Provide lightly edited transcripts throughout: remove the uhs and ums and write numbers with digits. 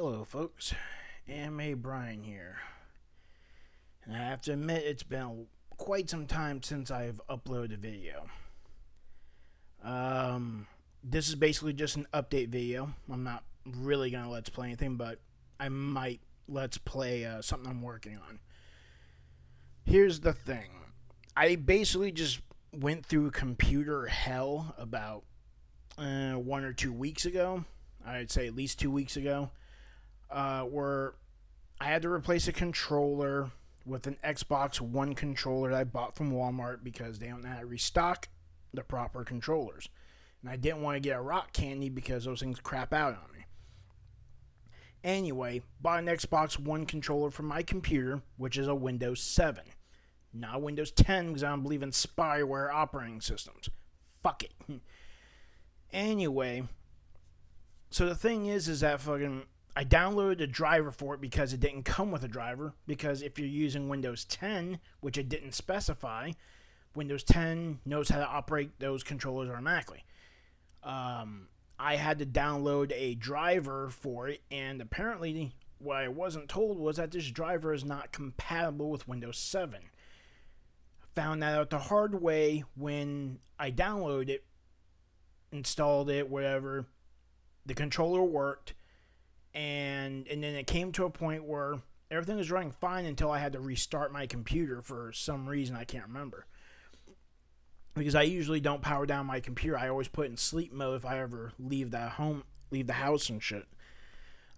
Hello, folks. A.M.A. Brian here. And I have to admit, it's been quite some time since I've uploaded a video. This is basically just an update video. I'm not really going to let's play anything, but I might let's play something I'm working on. Here's the thing. I basically just went through computer hell about 1 or 2 weeks ago. I'd say at least 2 weeks ago. Where I had to replace a controller with an Xbox One controller that I bought from Walmart because they don't know how to restock the proper controllers. And I didn't want to get a rock candy because those things crap out on me. Anyway, bought an Xbox One controller for my computer, which is a Windows 7. Not a Windows 10 because I don't believe in spyware operating systems. Fuck it. Anyway, so the thing is that I downloaded a driver for it because it didn't come with a driver. Because if you're using Windows 10, which it didn't specify, Windows 10 knows how to operate those controllers automatically. I had to download a driver for it, and apparently what I wasn't told was that this driver is not compatible with Windows 7. Found that out the hard way when I downloaded it, installed it, whatever. The controller worked. And then it came to a point where everything was running fine until I had to restart my computer for some reason I can't remember. Because I usually don't power down my computer. I always put it in sleep mode if I ever leave the house and shit.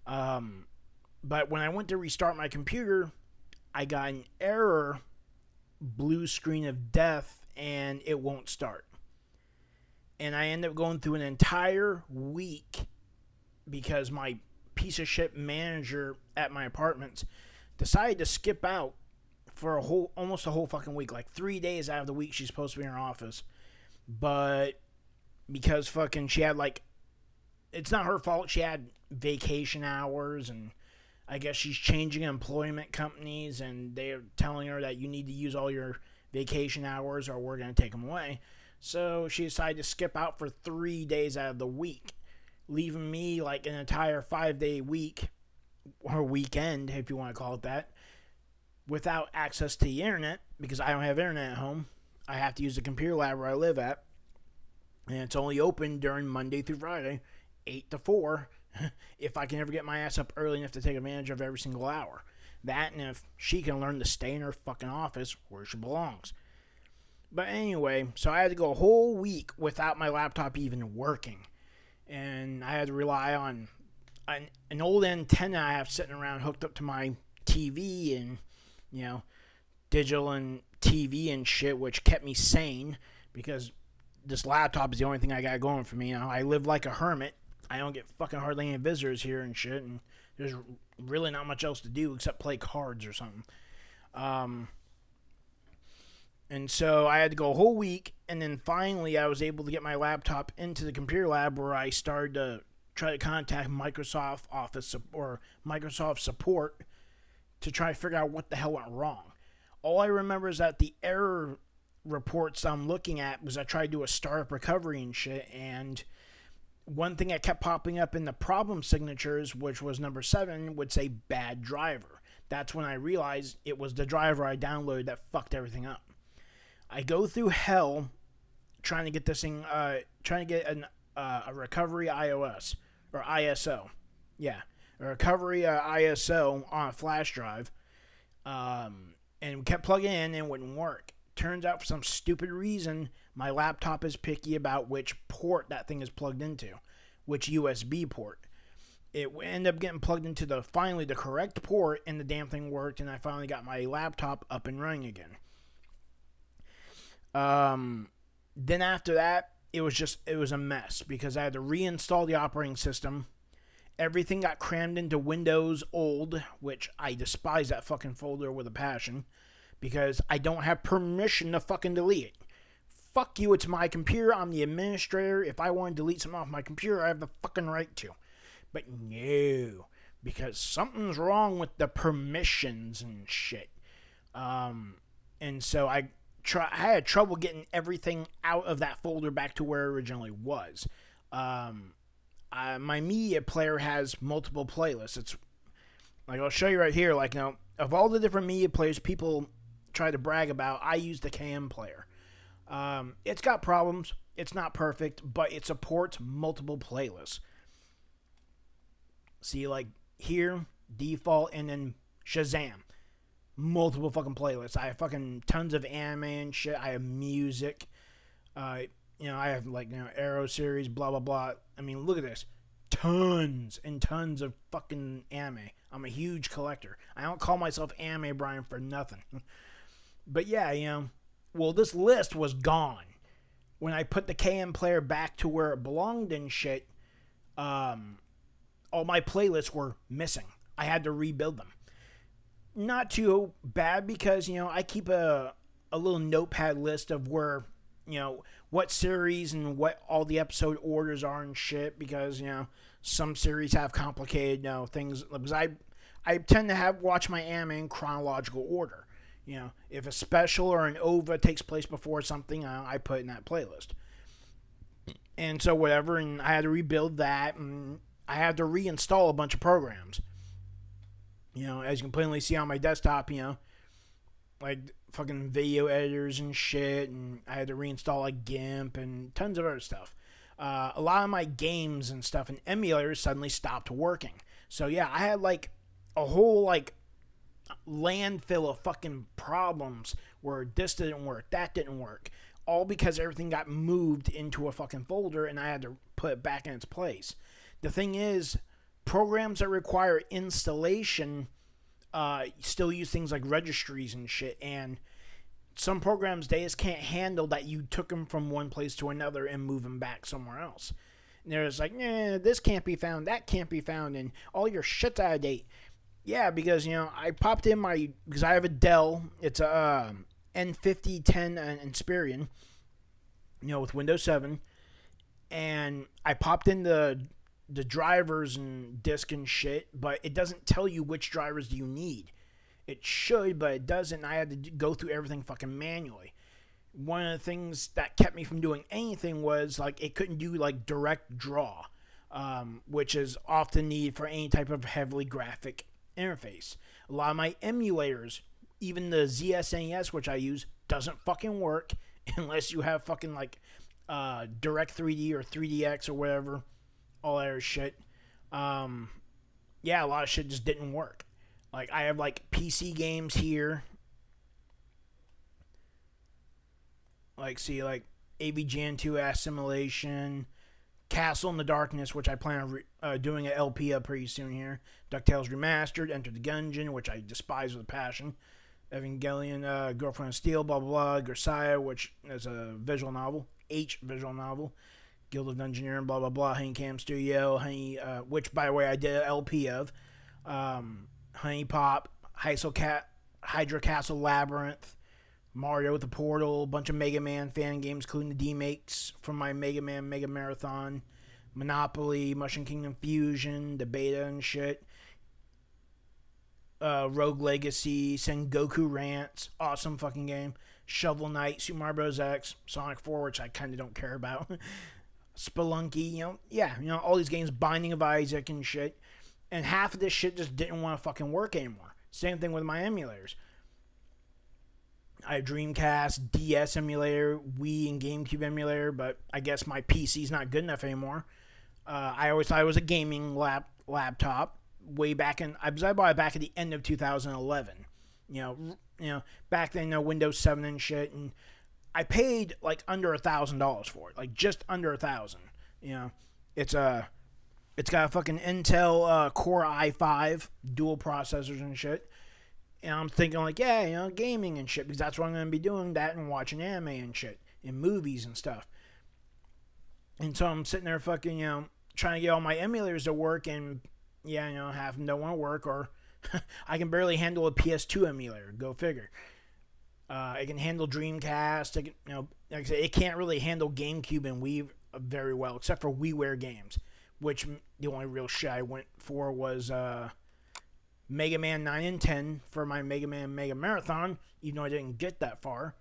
But when I went to restart my computer, I got an error, blue screen of death, and it won't start. And I ended up going through an entire week because my piece of shit manager at my apartment decided to skip out for almost a whole fucking week, like 3 days out of the week she's supposed to be in her office. But because she had it's not her fault, she had vacation hours, and I guess she's changing employment companies, and they're telling her that you need to use all your vacation hours or we're going to take them away. So she decided to skip out for 3 days out of the week, leaving me an entire 5-day week, or weekend, if you want to call it that, without access to the internet, because I don't have internet at home. I have to use the computer lab where I live at, and it's only open during Monday through Friday, 8 to 4, if I can ever get my ass up early enough to take advantage of every single hour. That, and if she can learn to stay in her fucking office where she belongs. But anyway, so I had to go a whole week without my laptop even working. And I had to rely on an old antenna I have sitting around hooked up to my TV and, digital and TV and shit, which kept me sane because this laptop is the only thing I got going for me. I live like a hermit. I don't get fucking hardly any visitors here and shit, and there's really not much else to do except play cards or something. And so I had to go a whole week, and then finally I was able to get my laptop into the computer lab where I started to try to contact Microsoft Office or Microsoft support to try to figure out what the hell went wrong. All I remember is that the error reports I'm looking at was I tried to do a startup recovery and shit, and one thing that kept popping up in the problem signatures, which was number 7, would say bad driver. That's when I realized it was the driver I downloaded that fucked everything up. I go through hell trying to get this thing, trying to get a recovery iOS, or ISO. Yeah, a recovery ISO on a flash drive. And we kept plugging in and it wouldn't work. Turns out for some stupid reason, my laptop is picky about which port that thing is plugged into, which USB port. It ended up getting plugged into finally the correct port, and the damn thing worked, and I finally got my laptop up and running again. Then after that, it was a mess because I had to reinstall the operating system. Everything got crammed into Windows Old, which I despise that fucking folder with a passion because I don't have permission to fucking delete it. Fuck you, it's my computer, I'm the administrator. If I want to delete something off my computer, I have the fucking right to. But no, because something's wrong with the permissions and shit. And so I had trouble getting everything out of that folder back to where it originally was. my media player has multiple playlists. It's like, I'll show you right here. Like, of all the different media players people try to brag about, I use the KM player. It's got problems. It's not perfect, but it supports multiple playlists. See, like here, default, and then Shazam. Multiple fucking playlists. I have fucking tons of anime and shit. I have music. I have Arrow series, blah, blah, blah. I mean, look at this. Tons and tons of fucking anime. I'm a huge collector. I don't call myself Anime Brian for nothing. But yeah, well, this list was gone. When I put the KM player back to where it belonged and shit, all my playlists were missing. I had to rebuild them. Not too bad because, I keep a little notepad list of where, what series and what all the episode orders are and shit because, some series have complicated, things. Because I tend to watch my anime in chronological order. If a special or an OVA takes place before something, I put in that playlist. And so whatever, and I had to rebuild that, and I had to reinstall a bunch of programs. As you can plainly see on my desktop, like fucking video editors and shit, and I had to reinstall like GIMP and tons of other stuff. A lot of my games and stuff and emulators suddenly stopped working. So yeah, I had like a whole landfill of fucking problems where this didn't work, that didn't work, all because everything got moved into a fucking folder and I had to put it back in its place. The thing is, programs that require installation still use things like registries and shit, and some programs they just can't handle that you took them from one place to another and move them back somewhere else. And they're just like, this can't be found, that can't be found, and all your shit's out of date. Yeah, because, I popped in because I have a Dell, it's a N5010 Inspiron, with Windows 7, and I popped in the drivers and disk and shit, but it doesn't tell you which drivers do you need. It should, but it doesn't. I had to go through everything fucking manually. One of the things that kept me from doing anything was, it couldn't do, direct draw, which is often needed for any type of heavily graphic interface. A lot of my emulators, even the ZSNES, which I use, doesn't fucking work unless you have fucking Direct 3D or 3DX or whatever, all that shit. Yeah, a lot of shit just didn't work. I have PC games here, AVGN 2 Assimilation, Castle in the Darkness, which I plan on doing an LP of pretty soon here. DuckTales Remastered, Enter the Gungeon, which I despise with a passion. Evangelion, Girlfriend of Steel, blah, blah, blah. Gersaya, which is a visual novel. Visual novel. Guild of Dungeoneering, blah, blah, blah. Honey Cam Studio, which, by the way, I did an LP of. Honey Pop, Hydra Castle Labyrinth, Mario with the Portal, a bunch of Mega Man fan games, including the D-Makes from my Mega Man Mega Marathon, Monopoly, Mushroom Kingdom Fusion, the beta and shit, Rogue Legacy, Sengoku Rants, awesome fucking game, Shovel Knight, Super Mario Bros. X, Sonic 4, which I kind of don't care about, Spelunky, all these games, Binding of Isaac and shit, and half of this shit just didn't want to fucking work anymore. Same thing with my emulators. I have Dreamcast, DS emulator, Wii and GameCube emulator, but I guess my PC's not good enough anymore. I always thought it was a gaming laptop. Way back in, I bought it back at the end of 2011. Back then, Windows 7 and shit, and I paid under $1,000 for it, just under $1,000. It's got a fucking Intel Core i5 dual processors and shit. And I'm thinking gaming and shit, because that's what I'm going to be doing, that and watching anime and shit, and movies and stuff. And so I'm sitting there fucking, trying to get all my emulators to work, and, have no one work, or I can barely handle a PS2 emulator, go figure. It can handle Dreamcast, it can, like I said, it can't really handle GameCube and Wii very well, except for WiiWare games, which the only real shit I went for was, Mega Man 9 and 10 for my Mega Man Mega Marathon, even though I didn't get that far.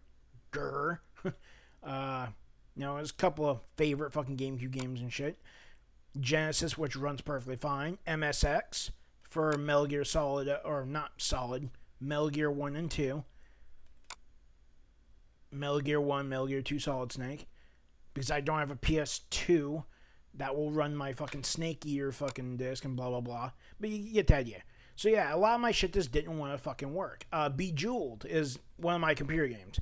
There's a couple of favorite fucking GameCube games and shit. Genesis, which runs perfectly fine, MSX for Metal Gear Solid, or not Solid, Metal Gear 1 and 2, Metal Gear 1, Metal Gear 2 Solid Snake, because I don't have a PS2 that will run my fucking Snake Eater fucking disc and blah blah blah. But you get the idea. So yeah, a lot of my shit just didn't want to fucking work. Bejeweled is one of my computer games.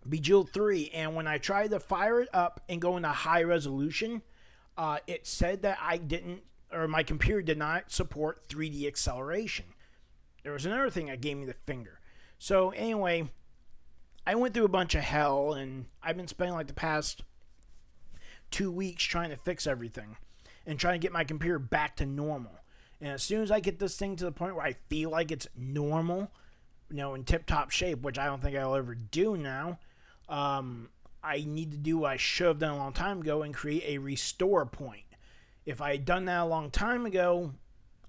Bejeweled 3, and when I tried to fire it up and go into high resolution, it said that my computer did not support 3D acceleration. There was another thing that gave me the finger. So anyway, I went through a bunch of hell, and I've been spending like the past 2 weeks trying to fix everything and trying to get my computer back to normal. And as soon as I get this thing to the point where I feel like it's normal, in tip-top shape, which I don't think I'll ever do now, I need to do what I should have done a long time ago and create a restore point. If I had done that a long time ago,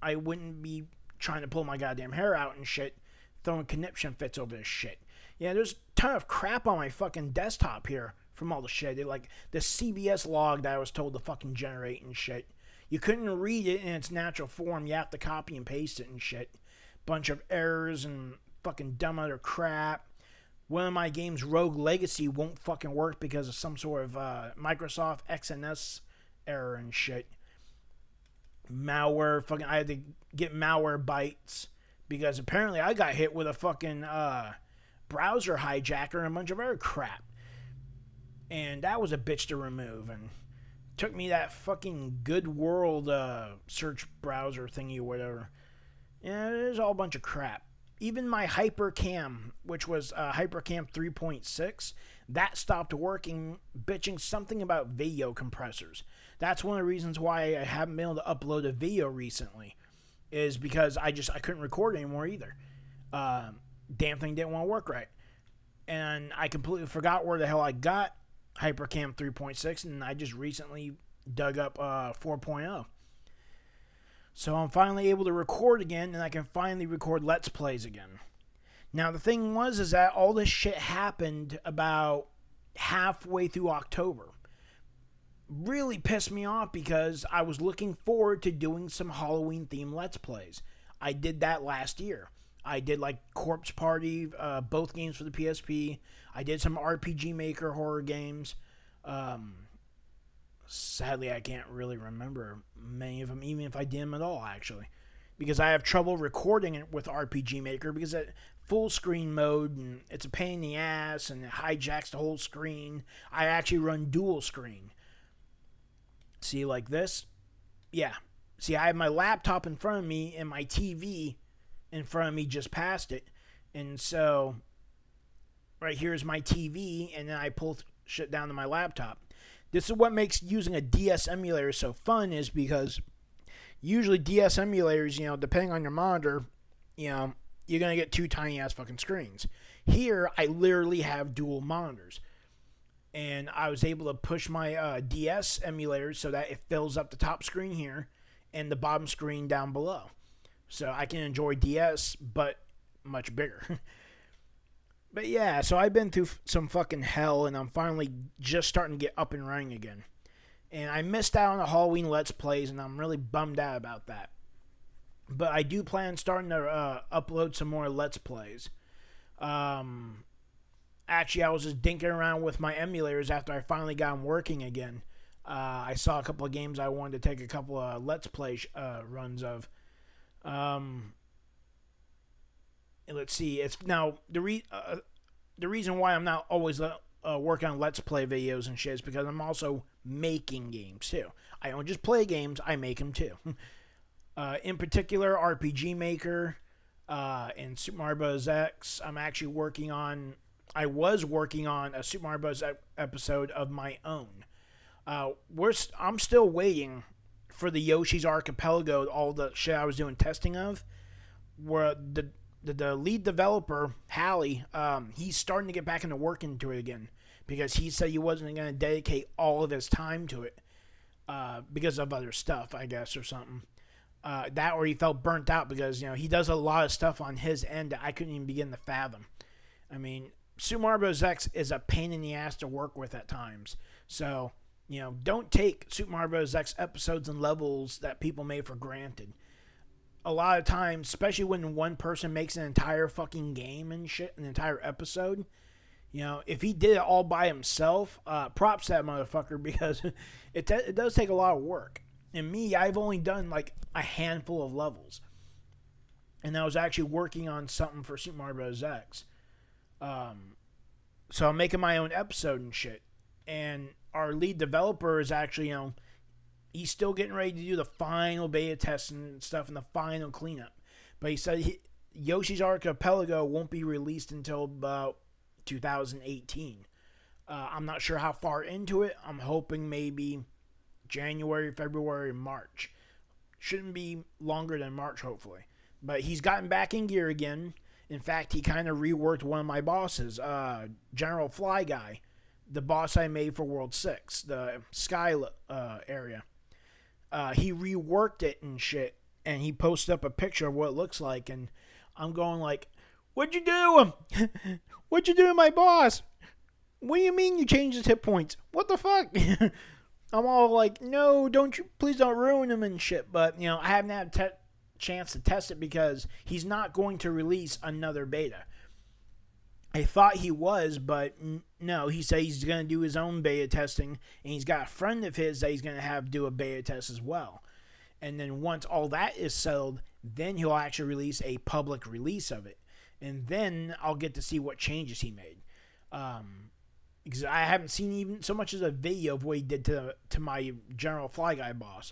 I wouldn't be trying to pull my goddamn hair out and shit, throwing conniption fits over this shit. Yeah, there's a ton of crap on my fucking desktop here from all the shit. Like the CBS log that I was told to fucking generate and shit. You couldn't read it in its natural form. You have to copy and paste it and shit. Bunch of errors and fucking dumb other crap. One of my games, Rogue Legacy, won't fucking work because of some sort of Microsoft XNS error and shit. Malware, fucking, I had to get malware bites because apparently I got hit with a fucking browser hijacker and a bunch of other crap. And that was a bitch to remove, and took me that fucking Good World search browser thingy or whatever. Yeah, it is all a bunch of crap. Even my HyperCam, which was HyperCam 3.6, that stopped working, bitching something about video compressors. That's one of the reasons why I haven't been able to upload a video recently, is because I couldn't record anymore either. Damn thing didn't want to work right. And I completely forgot where the hell I got HyperCam 3.6, and I just recently dug up 4.0. So I'm finally able to record again, and I can finally record Let's Plays again. Now, the thing is that all this shit happened about halfway through October. Really pissed me off because I was looking forward to doing some Halloween-themed Let's Plays. I did that last year. I did like Corpse Party, both games for the PSP. I did some RPG Maker horror games. Sadly, I can't really remember many of them, even if I did them at all, actually. Because I have trouble recording it with RPG Maker because it's full screen mode, and it's a pain in the ass, and it hijacks the whole screen. I actually run dual screen. See, like this? Yeah. See, I have my laptop in front of me and my TV in front of me just past it. And so, right here is my TV, and then I pull shit down to my laptop. This is what makes using a DS emulator so fun, is because usually DS emulators, depending on your monitor, you're going to get two tiny ass fucking screens. Here, I literally have dual monitors. And I was able to push my DS emulator so that it fills up the top screen here and the bottom screen down below. So I can enjoy DS, but much bigger. But yeah, so I've been through some fucking hell, and I'm finally just starting to get up and running again. And I missed out on the Halloween Let's Plays, and I'm really bummed out about that. But I do plan on starting to upload some more Let's Plays. Actually, I was just dinking around with my emulators after I finally got them working again. I saw a couple of games I wanted to take a couple of Let's Play runs of. Let's see. It's now the reason why I'm not always working on Let's Play videos and shit is because I'm also making games too. I don't just play games; I make them too. In particular, RPG Maker and Super Mario Bros. X. I was working on a Super Mario Bros. Episode of my own. I'm still waiting for the Yoshi's Archipelago, all the shit I was doing testing of, where the lead developer, Hally, he's starting to get back into work into it again because he said he wasn't going to dedicate all of his time to it because of other stuff, I guess, or something. That or he felt burnt out because, he does a lot of stuff on his end that I couldn't even begin to fathom. I mean, Super Mario Bros. X is a pain in the ass to work with at times. So Don't take Super Mario Bros. X episodes and levels that people made for granted. A lot of times, especially when one person makes an entire fucking game and shit, an entire episode, if he did it all by himself, props to that motherfucker because it does take a lot of work. And me, I've only done like a handful of levels. And I was actually working on something for Super Mario Bros. X. So I'm making my own episode and shit. And our lead developer is actually, he's still getting ready to do the final beta testing and stuff and the final cleanup. But he said Yoshi's Archipelago won't be released until about 2018. I'm not sure how far into it. I'm hoping maybe January, February, March. Shouldn't be longer than March, hopefully. But he's gotten back in gear again. In fact, he kind of reworked one of my bosses, General Fly Guy, the boss I made for World 6, the Sky area. He reworked it and shit, and he posted up a picture of what it looks like, and I'm going like, what'd you do? What'd you do to my boss? What do you mean you changed his hit points? What the fuck? I'm all like, no, please don't ruin him and shit, but, I haven't had a chance to test it because he's not going to release another beta. I thought he was, but no, he said he's going to do his own beta testing, and he's got a friend of his that he's going to have do a beta test as well. And then once all that is settled, then he'll actually release a public release of it. And then I'll get to see what changes he made. Because I haven't seen even so much as a video of what he did to my General Fly Guy boss.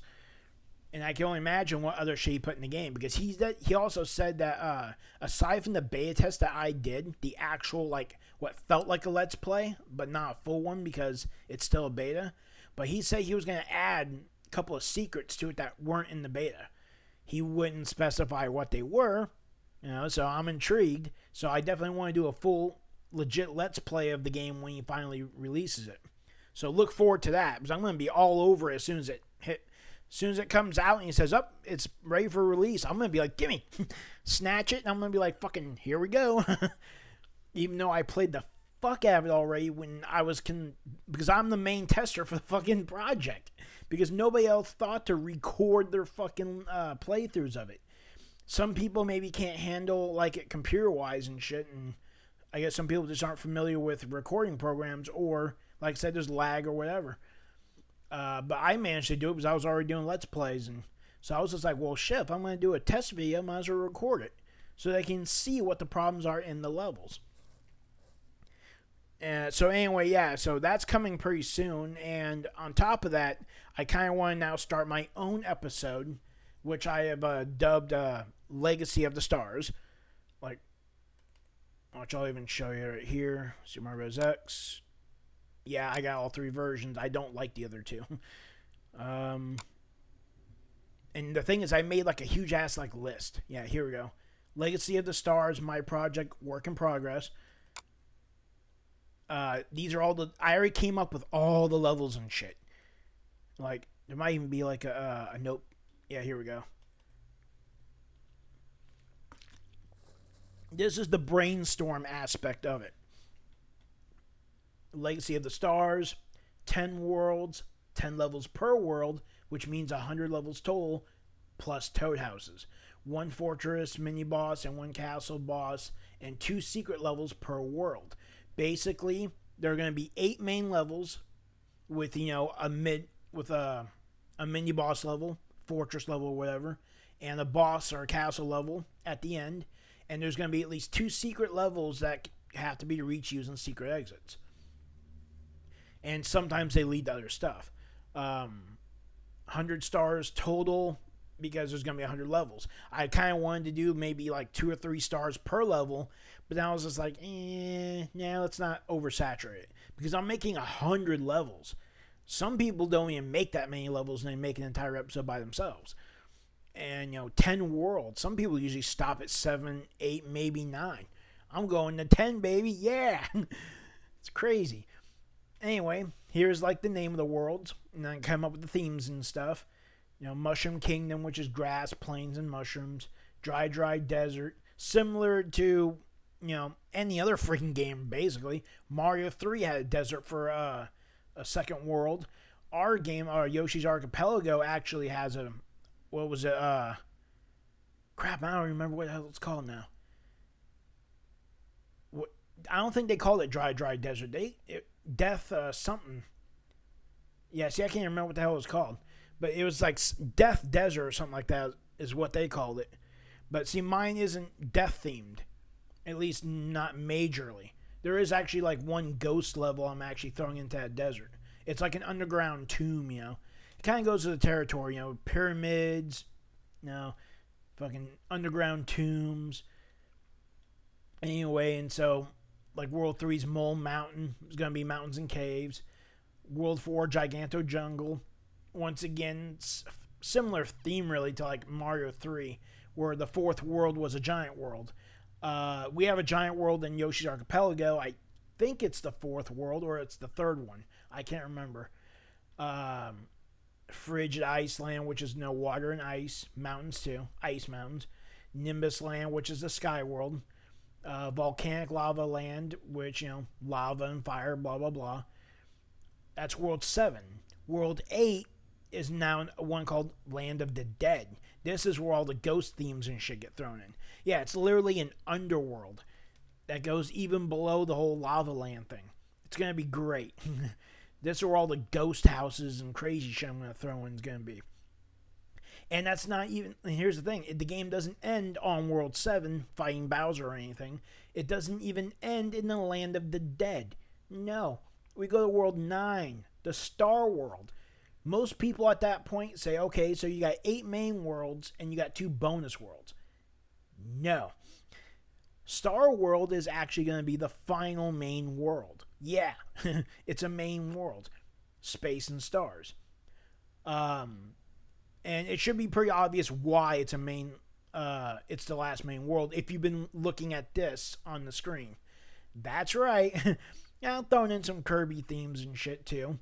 And I can only imagine what other shit he put in the game. Because he also said that aside from the beta test that I did, the actual, like, what felt like a Let's Play, but not a full one because it's still a beta. But he said he was going to add a couple of secrets to it that weren't in the beta. He wouldn't specify what they were, so I'm intrigued. So I definitely want to do a full, legit Let's Play of the game when he finally releases it. So look forward to that, because I'm going to be all over it as soon as it hit. As soon as it comes out and he says, it's ready for release, I'm going to be like, gimme. Snatch it, and I'm going to be like, fucking, here we go. Even though I played the fuck out of it already when I was, because I'm the main tester for the fucking project. Because nobody else thought to record their fucking playthroughs of it. Some people maybe can't handle, like, it computer-wise and shit, and I guess some people just aren't familiar with recording programs, or, like I said, there's lag or whatever. But I managed to do it because I was already doing Let's Plays. And so I was just like, well, shit, if I'm going to do a test video, I might as well record it so they can see what the problems are in the levels. So anyway, yeah, so that's coming pretty soon. And on top of that, I kind of want to now start my own episode, which I have dubbed Legacy of the Stars. Like, which I'll even show you right here. Super Mario Bros. X. Yeah, I got all three versions. I don't like the other two. And the thing is, I made like a huge ass like list. Yeah, here we go. Legacy of the Stars, my project, work in progress. These are all I already came up with all the levels and shit. Like, there might even be like a note. Yeah, here we go. This is the brainstorm aspect of it. Legacy of the Stars, 10 worlds, 10 levels per world, which means 100 levels total, plus toad houses. 1 fortress mini boss and 1 castle boss, and 2 secret levels per world. Basically, there are going to be 8 main levels with, a mini boss level, fortress level, whatever, and a boss or a castle level at the end. And there's going to be at least 2 secret levels that have to be reached using secret exits. And sometimes they lead to other stuff. 100 stars total because there's going to be 100 levels. I kind of wanted to do maybe like 2 or 3 stars per level, but then I was just like, let's not oversaturate it. Because I'm making 100 levels. Some people don't even make that many levels and they make an entire episode by themselves. And, 10 worlds. Some people usually stop at 7, 8, maybe 9. I'm going to 10, baby. Yeah. It's crazy. Anyway, here's like the name of the worlds, and then come up with the themes and stuff. Mushroom Kingdom, which is grass, plains, and mushrooms. Dry desert, similar to any other freaking game basically. Mario 3 had a desert for a second world. our game, Yoshi's Archipelago, actually has a, what was it? Crap, I don't remember what the hell it's called now. What, I don't think they called it Dry Desert. Death something. Yeah, see, I can't remember what the hell it was called. But it was like Death Desert or something like that is what they called it. But see, mine isn't death themed. At least not majorly. There is actually like one ghost level I'm actually throwing into that desert. It's like an underground tomb, you know. It kind of goes to the territory, you know, pyramids, you know, fucking underground tombs. Anyway, and so, like World 3's Mole Mountain is going to be mountains and caves. World 4, Giganto Jungle. Once again, similar theme really to like Mario 3, where the fourth world was a giant world. We have a giant world in Yoshi's Archipelago. I think it's the fourth world or it's the third one. I can't remember. Frigid Iceland, which is no water and ice. Mountains too. Ice mountains. Nimbus Land, which is the sky world. Volcanic Lava Land, which, you know, lava and fire, blah, blah, blah. That's World 7. World 8 is now one called Land of the Dead. This is where all the ghost themes and shit get thrown in. Yeah, it's literally an underworld that goes even below the whole lava land thing. It's going to be great. This is where all the ghost houses and crazy shit I'm going to throw in is going to be. And that's not even... Here's the thing. The game doesn't end on World 7 fighting Bowser or anything. It doesn't even end in the Land of the Dead. No. We go to World 9, the Star World. Most people at that point say, okay, so you got 8 main worlds and you got 2 bonus worlds. No. Star World is actually going to be the final main world. Yeah, it's a main world. Space and stars. And it should be pretty obvious why it's a main, it's the last main world if you've been looking at this on the screen. That's right. Yeah, I'm throwing in some Kirby themes and shit too.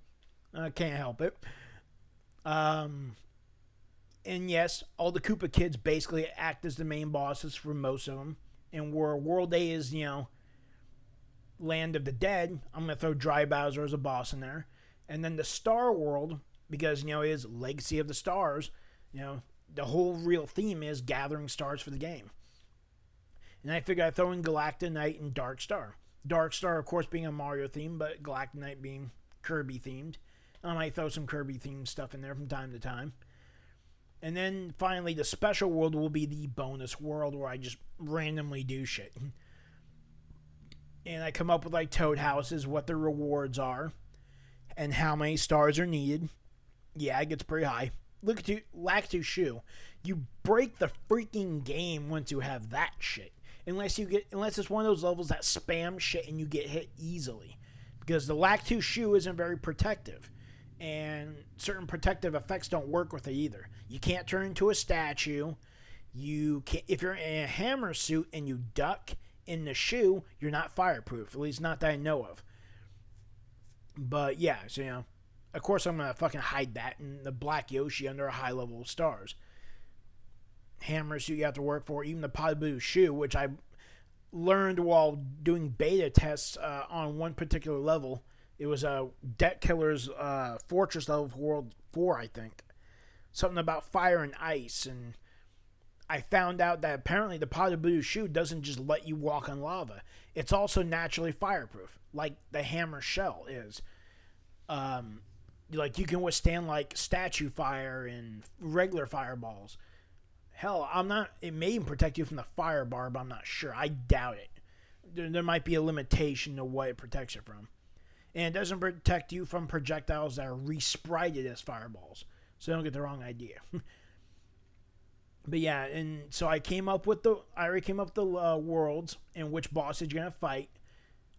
Can't help it. And yes, all the Koopa kids basically act as the main bosses for most of them. And where World A is, you know, Land of the Dead, I'm going to throw Dry Bowser as a boss in there. And then the Star World, because, you know, it is Legacy of the Stars, you know, the whole real theme is gathering stars for the game. And I figured I'd throw in Galactic Knight and Dark Star. Dark Star, of course, being a Mario theme, but Galactic Knight being Kirby themed. I might throw some Kirby themed stuff in there from time to time. And then finally, the special world will be the bonus world where I just randomly do shit. And I come up with like Toad houses, what the rewards are, and how many stars are needed. Yeah, it gets pretty high. Look at you, Lactu Shoe. You break the freaking game once you have that shit. Unless it's one of those levels that spam shit and you get hit easily. Because the Lactu Shoe isn't very protective. And certain protective effects don't work with it either. You can't turn into a statue. You can't, if you're in a hammer suit and you duck in the shoe, you're not fireproof. At least not that I know of. But yeah, so you know, of course I'm gonna fucking hide that in the Black Yoshi under a high level of stars. Hammer suit you have to work for, even the Pod shoe, which I learned while doing beta tests on one particular level. It was a Deck Killer's Fortress level for World 4, I think. Something about fire and ice, and I found out that apparently the Pod shoe doesn't just let you walk on lava. It's also naturally fireproof, like the hammer shell is. Like you can withstand like statue fire and regular fireballs. Hell, it may even protect you from the fire bar, but I'm not sure. I doubt it. There might be a limitation to what it protects you from. And it doesn't protect you from projectiles that are resprited as fireballs. So don't get the wrong idea. But yeah, and so I already came up with the worlds and which bosses you're going to fight.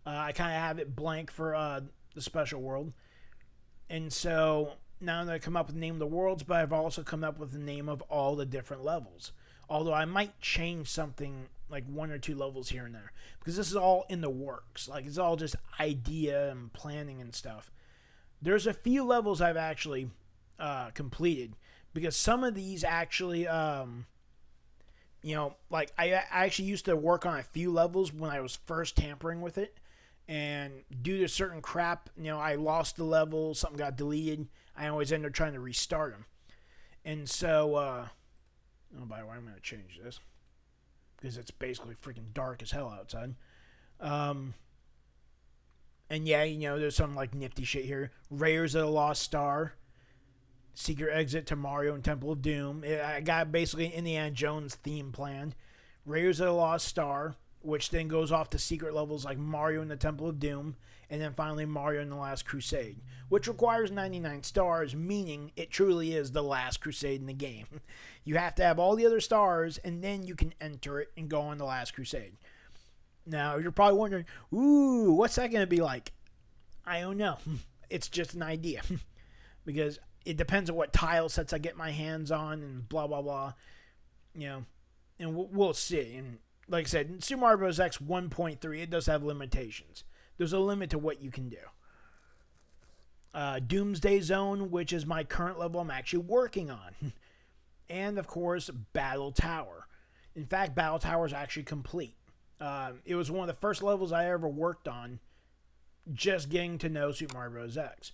I kind of have it blank for the special world. And so now that I come up with the name of the worlds, but I've also come up with the name of all the different levels. Although I might change something like 1 or 2 levels here and there. Because this is all in the works. Like, it's all just idea and planning and stuff. There's a few levels I've actually completed. Because some of these actually, you know, like, I actually used to work on a few levels when I was first tampering with it. And due to certain crap, I lost the level, something got deleted. I always end up trying to restart them. And so, oh, by the way, I'm going to change this because it's basically freaking dark as hell outside. And yeah, there's some like nifty shit here. Raiders of the Lost Star, secret exit to Mario and Temple of Doom. I got basically an Indiana Jones theme planned. Raiders of the Lost Star, which then goes off to secret levels like Mario and the Temple of Doom, and then finally Mario and the Last Crusade, which requires 99 stars, meaning it truly is the last crusade in the game. You have to have all the other stars, and then you can enter it and go on the Last Crusade. Now, you're probably wondering, ooh, what's that going to be like? I don't know. It's just an idea. Because it depends on what tile sets I get my hands on and blah, blah, blah. And we'll see. And like I said, in Super Mario Bros. X 1.3, it does have limitations. There's a limit to what you can do. Doomsday Zone, which is my current level I'm actually working on. And, of course, Battle Tower. In fact, Battle Tower is actually complete. It was one of the first levels I ever worked on, just getting to know Super Mario Bros. X.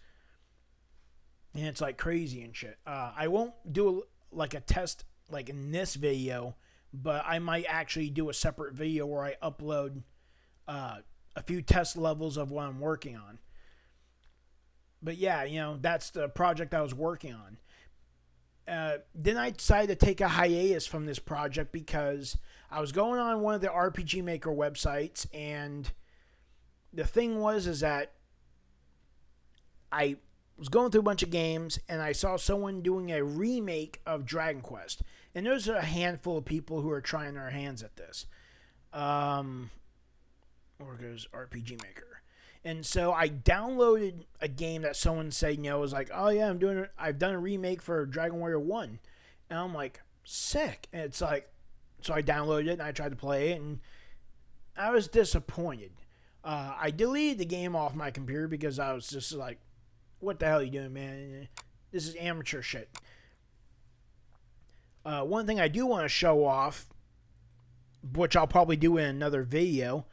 And it's like crazy and shit. I won't do like a test like in this video, but I might actually do a separate video where I upload a few test levels of what I'm working on. But yeah, that's the project I was working on. Then I decided to take a hiatus from this project because I was going on one of the RPG Maker websites, and the thing is that I was going through a bunch of games, and I saw someone doing a remake of Dragon Quest. And there's a handful of people who are trying their hands at this. Where goes RPG Maker? And so I downloaded a game that someone said, was like, oh yeah, I've done a remake for Dragon Warrior 1. And I'm like, sick. And it's like, so I downloaded it and I tried to play it, and I was disappointed. I deleted the game off my computer because I was just like, what the hell are you doing, man? This is amateur shit. One thing I do want to show off, which I'll probably do in another video,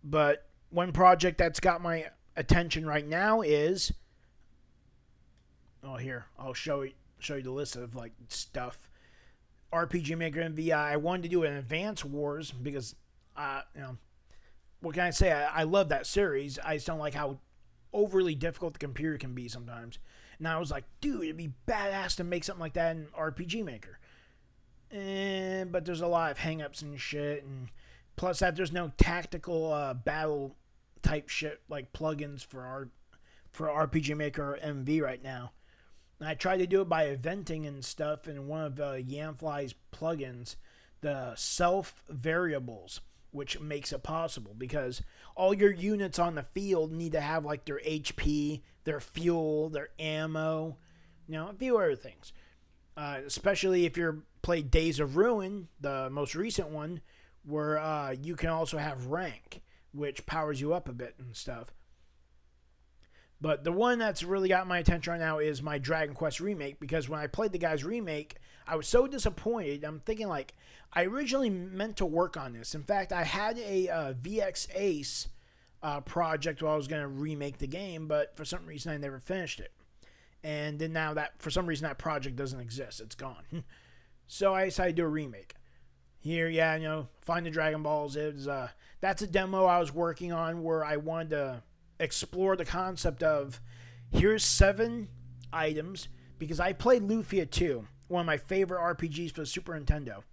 but one project that's got my attention right now is, here, I'll show you the list of like stuff. RPG Maker MVI. I wanted to do an Advance Wars because, what can I say? I love that series. I just don't like how overly difficult the computer can be sometimes. And I was like, dude, it'd be badass to make something like that in RPG Maker. But there's a lot of hangups and shit, and plus that there's no tactical battle type shit like plugins for RPG Maker or MV right now. And I tried to do it by eventing and stuff in one of Yamfly's plugins, the self variables, which makes it possible because all your units on the field need to have like their HP, their fuel, their ammo, a few other things. Especially if you're played Days of Ruin, the most recent one, where you can also have rank, which powers you up a bit and stuff. But the one that's really got my attention right now is my Dragon Quest remake, because when I played the guy's remake, I was so disappointed. I'm thinking like, I originally meant to work on this. In fact, I had a VX Ace project where I was going to remake the game, but for some reason I never finished it. And then now that, for some reason, that project doesn't exist. It's gone. So I decided to do a remake. Here, Find the Dragon Balls. That's a demo I was working on where I wanted to explore the concept of, here's 7 items, because I played Lufia 2, one of my favorite RPGs for the Super Nintendo.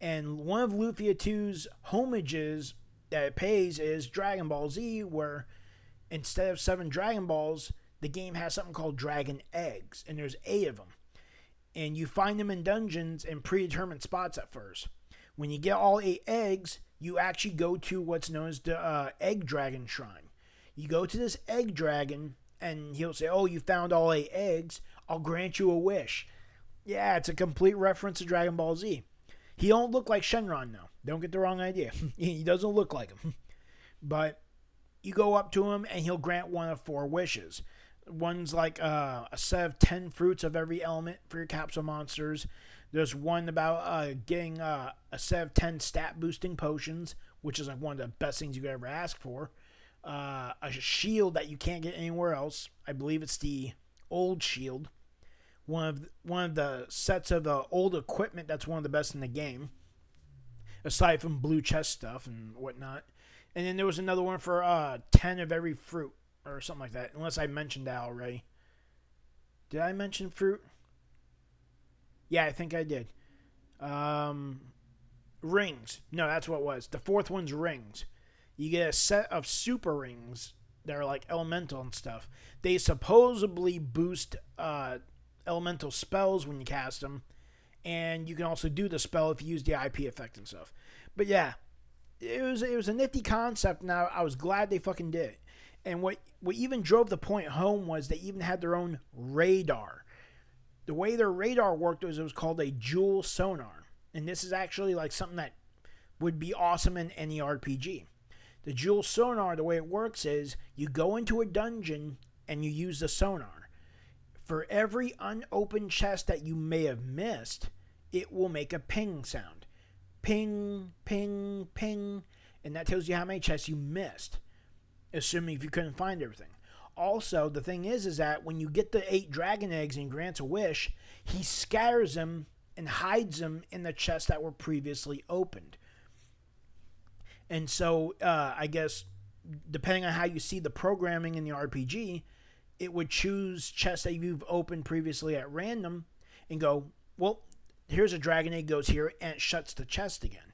And one of Lufia 2's homages that it pays is Dragon Ball Z, where instead of 7 Dragon Balls, the game has something called Dragon Eggs, and there's 8 of them. And you find them in dungeons in predetermined spots at first. When you get all 8 eggs, you actually go to what's known as the Egg Dragon Shrine. You go to this Egg Dragon, and he'll say, oh, you found all 8 eggs, I'll grant you a wish. Yeah, it's a complete reference to Dragon Ball Z. He don't look like Shenron, though. Don't get the wrong idea. He doesn't look like him. But you go up to him, and he'll grant one of 4 wishes. One's like a set of 10 fruits of every element for your capsule monsters. There's one about getting a set of 10 stat boosting potions, which is like one of the best things you could ever ask for. A shield that you can't get anywhere else. I believe it's the old shield. One of the sets of the old equipment that's one of the best in the game, aside from blue chest stuff and whatnot. And then there was another one for 10 of every fruit or something like that, unless I mentioned that already. Did I mention fruit? Yeah, I think I did. Rings. No, that's what it was. The fourth one's rings. You get a set of super rings that are like elemental and stuff. They supposedly boost elemental spells when you cast them, and you can also do the spell if you use the IP effect and stuff. But yeah, it was a nifty concept, and I was glad they fucking did it. And what even drove the point home was they even had their own radar. The way their radar worked was it was called a Joule sonar, and this is actually like something that would be awesome in any RPG. The Joule sonar, the way it works is you go into a dungeon and you use the sonar. For every unopened chest that you may have missed, it will make a ping sound. Ping, ping, ping. And that tells you how many chests you missed, assuming if you couldn't find everything. Also, the thing is that when you get the 8 dragon eggs and grants a wish, he scatters them and hides them in the chests that were previously opened. And so, I guess, depending on how you see the programming in the RPG, it would choose chests that you've opened previously at random and go, well, here's a dragon egg, goes here, and it shuts the chest again.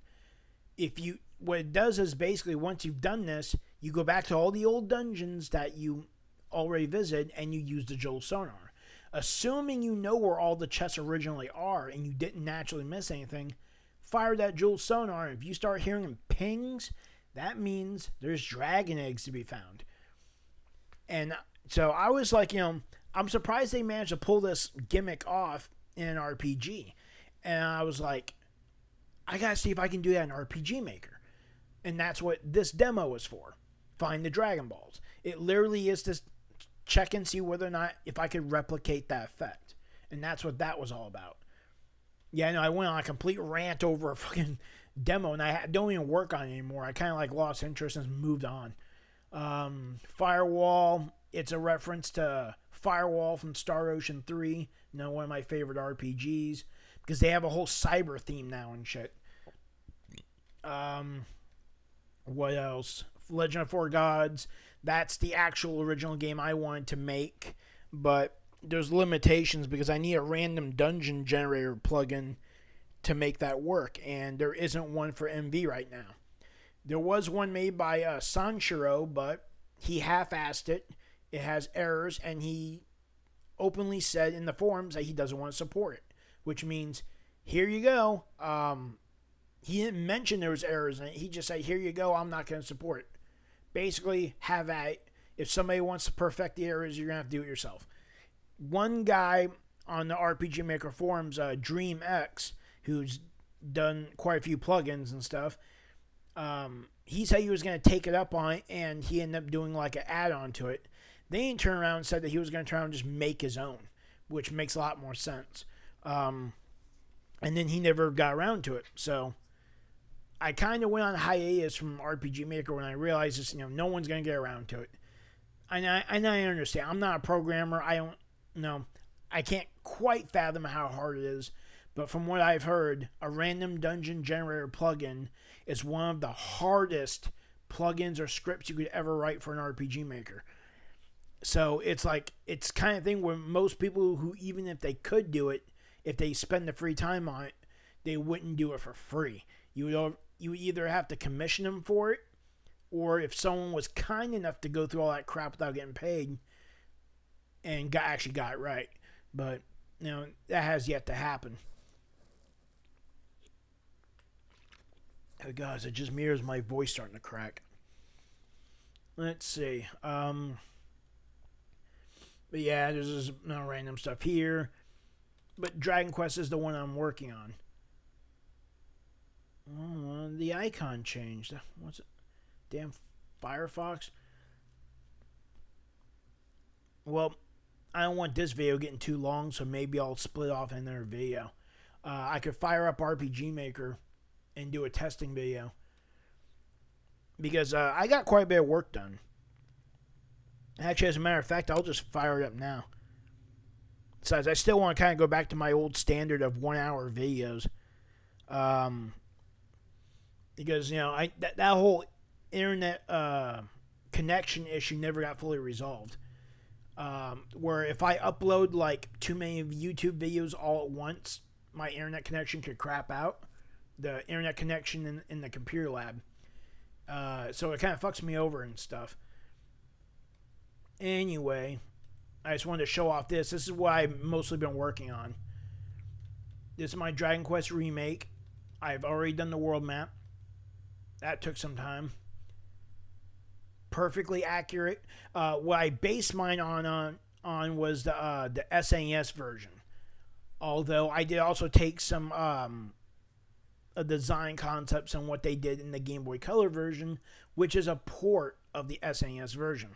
What it does is basically once you've done this, you go back to all the old dungeons that you already visited and you use the Joule sonar. Assuming you know where all the chests originally are and you didn't naturally miss anything, fire that Joule sonar, and if you start hearing pings, that means there's dragon eggs to be found. And so I was like, I'm surprised they managed to pull this gimmick off in an RPG. And I was like, I gotta see if I can do that in RPG Maker. And that's what this demo was for. Find the Dragon Balls. It literally is to check and see whether or not if I could replicate that effect. And that's what that was all about. Yeah, no, I went on a complete rant over a fucking demo, and I don't even work on it anymore. I kind of like lost interest and moved on. Firewall, it's a reference to Firewall from Star Ocean 3, one of my favorite RPGs, because they have a whole cyber theme now and shit. What else? Legend of Four Gods, that's the actual original game I wanted to make, but there's limitations because I need a random dungeon generator plugin to make that work, and there isn't one for MV right now. There was one made by Sanshiro, but he half-assed it. It has errors, and he openly said in the forums that he doesn't want to support it, which means, here you go. He didn't mention there was errors in it. He just said, here you go, I'm not going to support it. Basically, have at it. If somebody wants to perfect the errors, you're going to have to do it yourself. One guy on the RPG Maker forums, DreamX, who's done quite a few plugins and stuff, he said he was going to take it up on it, and he ended up doing like an add-on to it. They turned around and said that he was going to try and just make his own, which makes a lot more sense. And then he never got around to it. So I kind of went on hiatus from RPG Maker when I realized this, no one's going to get around to it. And I understand. I'm not a programmer. I can't quite fathom how hard it is. But from what I've heard, a random dungeon generator plugin is one of the hardest plugins or scripts you could ever write for an RPG Maker. So it's kind of thing where most people who, even if they could do it, if they spend the free time on it, they wouldn't do it for free. You would either have to commission them for it, or if someone was kind enough to go through all that crap without getting paid and actually got it right. But, that has yet to happen. Oh, guys, it just mirrors my voice starting to crack. Let's see. But yeah, there's just no random stuff here. But Dragon Quest is the one I'm working on. Oh, the icon changed. What's it? Damn Firefox. Well, I don't want this video getting too long, so maybe I'll split off another video. I could fire up RPG Maker and do a testing video. because I got quite a bit of work done. Actually, as a matter of fact, I'll just fire it up now. Besides, I still want to kind of go back to my old standard of 1 hour videos. Because, that whole internet connection issue never got fully resolved. Where if I upload like too many YouTube videos all at once, my internet connection could crap out. The internet connection in the computer lab. So it kind of fucks me over and stuff. Anyway, I just wanted to show off this. This is what I've mostly been working on. This is my Dragon Quest remake. I've already done the world map. That took some time. Perfectly accurate. What I based mine on was the SNES version. Although I did also take some design concepts and what they did in the Game Boy Color version, which is a port of the SNES version.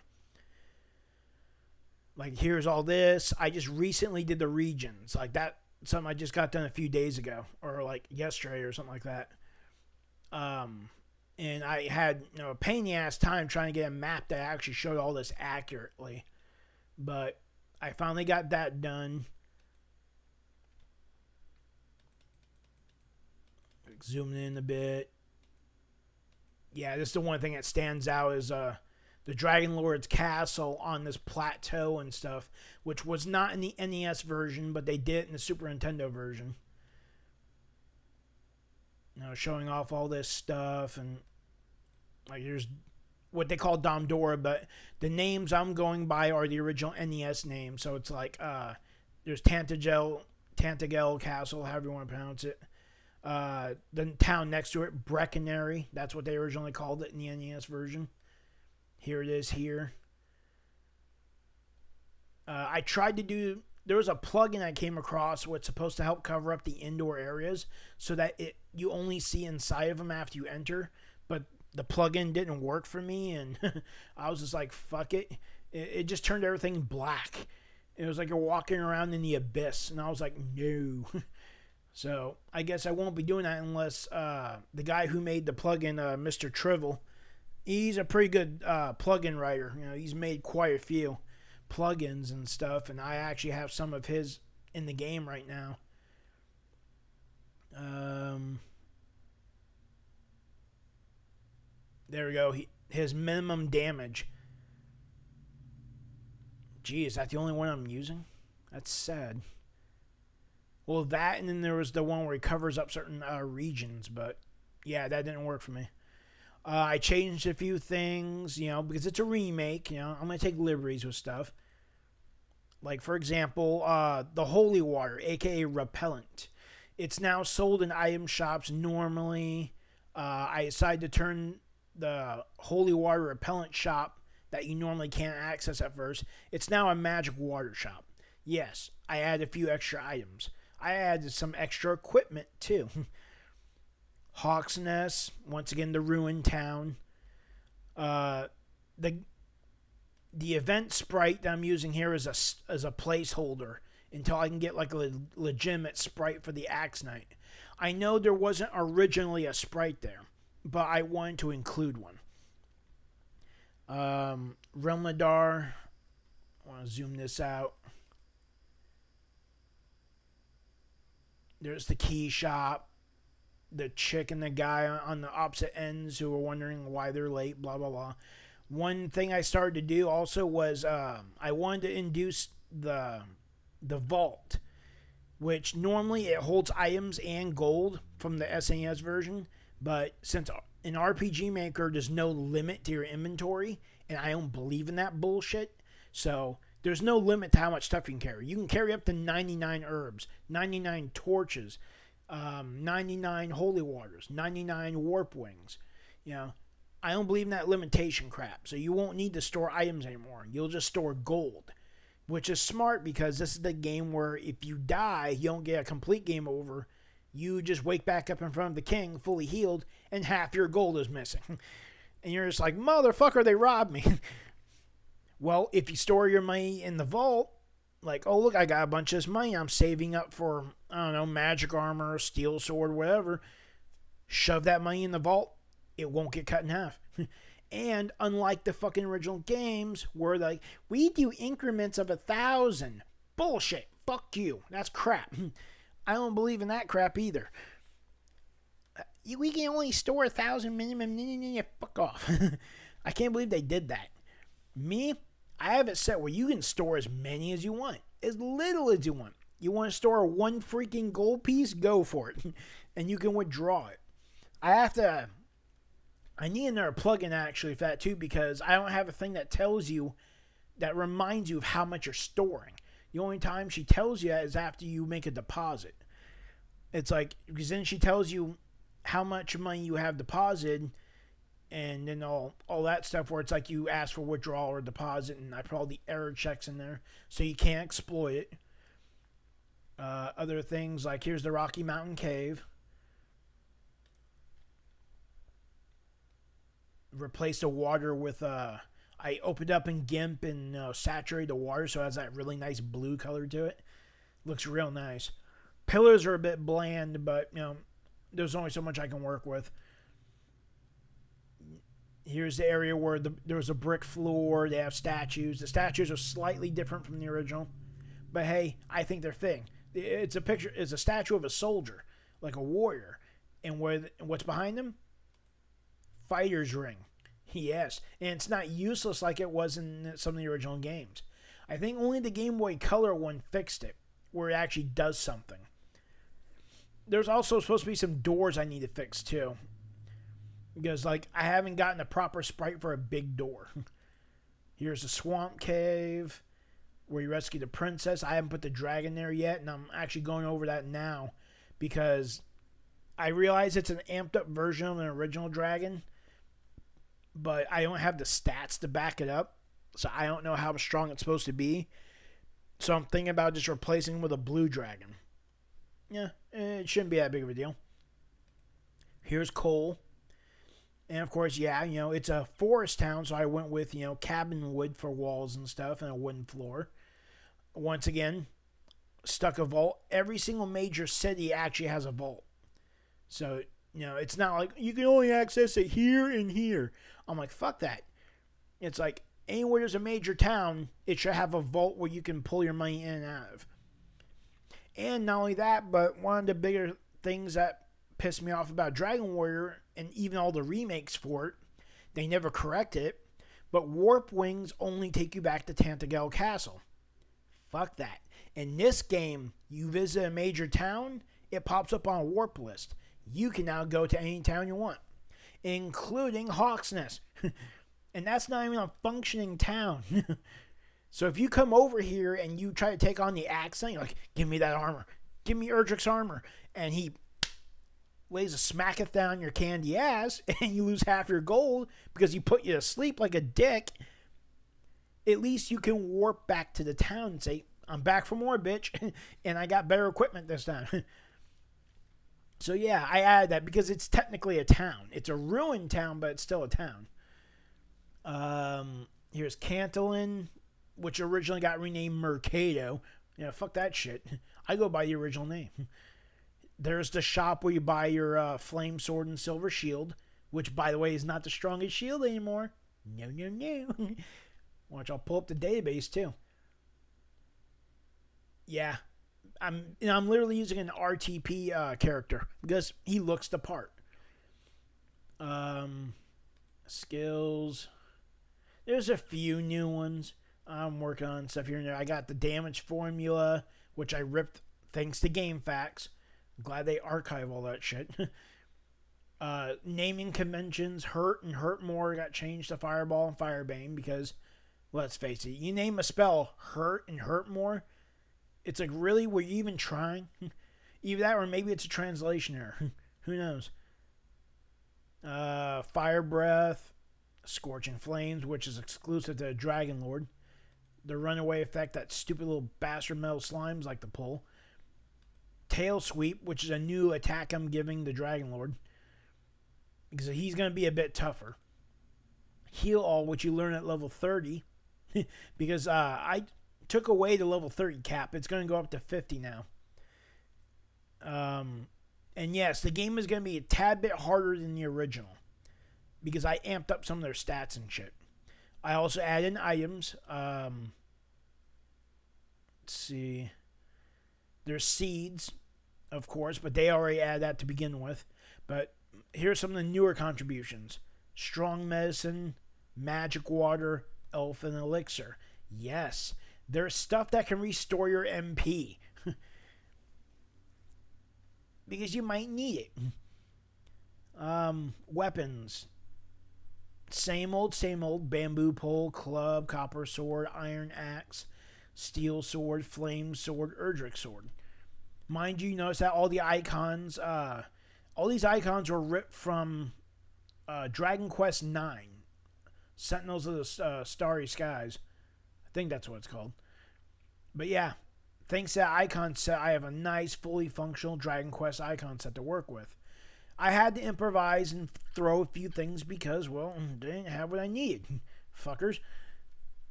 Like, here's all this. I just recently did the regions. Like, that, something I just got done a few days ago. Or, like, yesterday or something like that. And I had, a pain in the ass time trying to get a map that actually showed all this accurately. But I finally got that done. Zooming in a bit. Yeah, this is the one thing that stands out is the Dragon Lord's castle on this plateau and stuff, which was not in the NES version, but they did it in the Super Nintendo version. Showing off all this stuff, and like there's what they call Domdora, but the names I'm going by are the original NES names. So it's like there's Tantagel Castle, however you want to pronounce it. The town next to it, Breckenary. That's what they originally called it in the NES version. Here it is here. I tried to do... There was a plugin I came across what's supposed to help cover up the indoor areas so that you only see inside of them after you enter. But the plugin didn't work for me, and I was just like, fuck it. It just turned everything black. It was like you're walking around in the abyss, and I was like, no. So I guess I won't be doing that unless the guy who made the plugin, Mr. Trivial, he's a pretty good plugin writer. He's made quite a few plugins and stuff, and I actually have some of his in the game right now. There we go. His minimum damage. Gee, is that the only one I'm using? That's sad. Well, that, and then there was the one where he covers up certain regions, but yeah, that didn't work for me. I changed a few things, because it's a remake, I'm going to take liberties with stuff. Like, for example, the holy water, aka repellent. It's now sold in item shops normally. I decided to turn the holy water repellent shop that you normally can't access at first. It's now a magic water shop. Yes, I added a few extra items. I added some extra equipment, too. Hawksnest, once again, the ruined town. The event sprite that I'm using here is a placeholder until I can get like a legitimate sprite for the Axe Knight. I know there wasn't originally a sprite there, but I wanted to include one. Realmadar. I want to zoom this out. There's the key shop. The chick and the guy on the opposite ends who were wondering why they're late, blah, blah, blah. One thing I started to do also was I wanted to induce the vault, which normally it holds items and gold from the SNES version, but since in RPG Maker there's no limit to your inventory, and I don't believe in that bullshit, so there's no limit to how much stuff you can carry. You can carry up to 99 herbs, 99 torches, 99 holy waters, 99 warp wings. I don't believe in that limitation crap. So you won't need to store items anymore. You'll just store gold, which is smart because this is the game where if you die, you don't get a complete game over. You just wake back up in front of the king fully healed and half your gold is missing. And you're just like, motherfucker, they robbed me. Well, if you store your money in the vault, like, oh, look, I got a bunch of this money I'm saving up for, I don't know, magic armor, steel sword, whatever. Shove that money in the vault. it won't get cut in half. And unlike the fucking original games where like, we do increments of 1,000. Bullshit. Fuck you. That's crap. I don't believe in that crap either. We can only store 1,000 minimum. Fuck off. I can't believe they did that. Me, I have it set where you can store as many as you want. As little as you want. You want to store one freaking gold piece? Go for it. And you can withdraw it. I need another plugin actually for that too, because I don't have a thing that tells you, that reminds you of how much you're storing. The only time she tells you that is after you make a deposit. It's like, because then she tells you how much money you have deposited, and then all that stuff where it's like you ask for withdrawal or deposit, and I put all the error checks in there so you can't exploit it. Other things like, here's the Rocky Mountain Cave. Replace the water with I opened up in GIMP and saturated the water so it has that really nice blue color to it. Looks real nice. Pillars are a bit bland, but there's only so much I can work with. Here's the area where there was a brick floor. They have statues. The statues are slightly different from the original, but hey, I think they're fitting. It's a statue of a soldier, like a warrior, and what's behind him? Fighter's ring. Yes, and it's not useless like it was in some of the original games. I think only the Game Boy Color one fixed it, where it actually does something. There's also supposed to be some doors I need to fix too, because like I haven't gotten a proper sprite for a big door. Here's the swamp cave where you rescue the princess. I haven't put the dragon there yet, and I'm actually going over that now because I realize it's an amped up version of an original dragon, but I don't have the stats to back it up, so I don't know how strong it's supposed to be. So I'm thinking about just replacing it with a blue dragon. Yeah, it shouldn't be that big of a deal. Here's coal. And of course, yeah, it's a forest town, so I went with, cabin wood for walls and stuff and a wooden floor. Once again, stuck a vault. Every single major city actually has a vault. So, it's not like you can only access it here and here. I'm like, fuck that. It's like anywhere there's a major town, it should have a vault where you can pull your money in and out of. And not only that, but one of the bigger things that pissed me off about Dragon Warrior, and even all the remakes for it, they never correct it, but warp wings only take you back to Tantagel Castle. Fuck that. In this game, you visit a major town, it pops up on a warp list. You can now go to any town you want, including Hawksnest. And that's not even a functioning town. So if you come over here and you try to take on the accent, you're like, give me that armor. Give me Erdrick's armor. And he lays a smacketh down your candy ass, and you lose half your gold because he put you to sleep like a dick. At least you can warp back to the town and say, I'm back for more, bitch. And I got better equipment this time. So yeah, I added that because it's technically a town. It's a ruined town, but it's still a town. Here's Cantillon, which originally got renamed Mercado. Fuck that shit. I go by the original name. There's the shop where you buy your flame sword and silver shield, which, by the way, is not the strongest shield anymore. No. Watch, I'll pull up the database, too. Yeah. I'm literally using an RTP character because he looks the part. Skills. There's a few new ones. I'm working on stuff here and there. I got the damage formula, which I ripped thanks to GameFAQs. I'm glad they archive all that shit. Naming conventions, Hurt and Hurt More got changed to Fireball and Firebane because, let's face it, you name a spell Hurt and Hurt More, it's like, really? Were you even trying? Either that or maybe it's a translation error. Who knows? Fire Breath, Scorching Flames, which is exclusive to Dragon Lord. The Runaway Effect, that stupid little bastard metal slimes like to pull. Tail Sweep, which is a new attack I'm giving the Dragon Lord, because he's going to be a bit tougher. Heal All, which you learn at level 30, because I took away the level 30 cap. It's going to go up to 50 now. And yes, the game is going to be a tad bit harder than the original. because I amped up some of their stats and shit. I also add in items. Let's see. There's seeds, of course, but they already add that to begin with. But here's some of the newer contributions. Strong medicine, magic water, elfin elixir. Yes, there's stuff that can restore your MP. Because you might need it. Weapons. Same old. Bamboo pole, club, copper sword, iron axe, steel sword, flame sword, Erdrick sword. Mind you, notice that all the icons, all these icons were ripped from Dragon Quest IX, Sentinels of the Starry Skies. I think that's what it's called. But yeah, thanks to that icon set, I have a nice, fully functional Dragon Quest icon set to work with. I had to improvise and throw a few things because, well, I didn't have what I needed. Fuckers.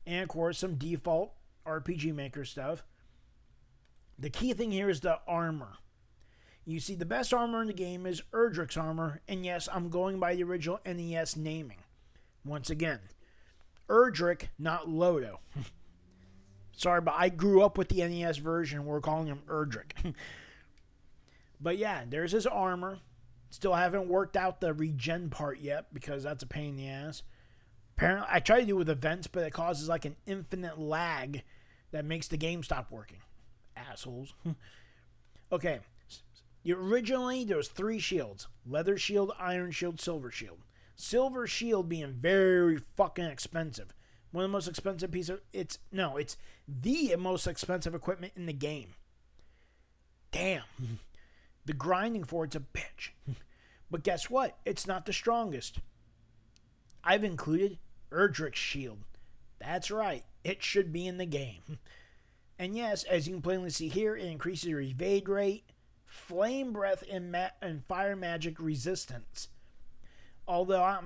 And, of course, some default RPG Maker stuff. The key thing here is the armor. You see, the best armor in the game is Erdrick's armor, and yes, I'm going by the original NES naming. Once again, Erdrick, not Lodo. Sorry, but I grew up with the NES version. We're calling him Erdrick. But yeah, there's his armor. Still haven't worked out the regen part yet because that's a pain in the ass. Apparently, I tried to do it with events, but it causes like an infinite lag that makes the game stop working. Assholes. Okay. Originally, there was 3 shields. Leather shield, iron shield, silver shield. Silver shield being very fucking expensive. One of the most expensive pieces. It's the most expensive equipment in the game. Damn. The grinding for it's a bitch. But guess what? It's not the strongest. I've included Erdrick's shield. That's right. It should be in the game. And yes, as you can plainly see here, it increases your evade rate, flame breath, and fire magic resistance. Although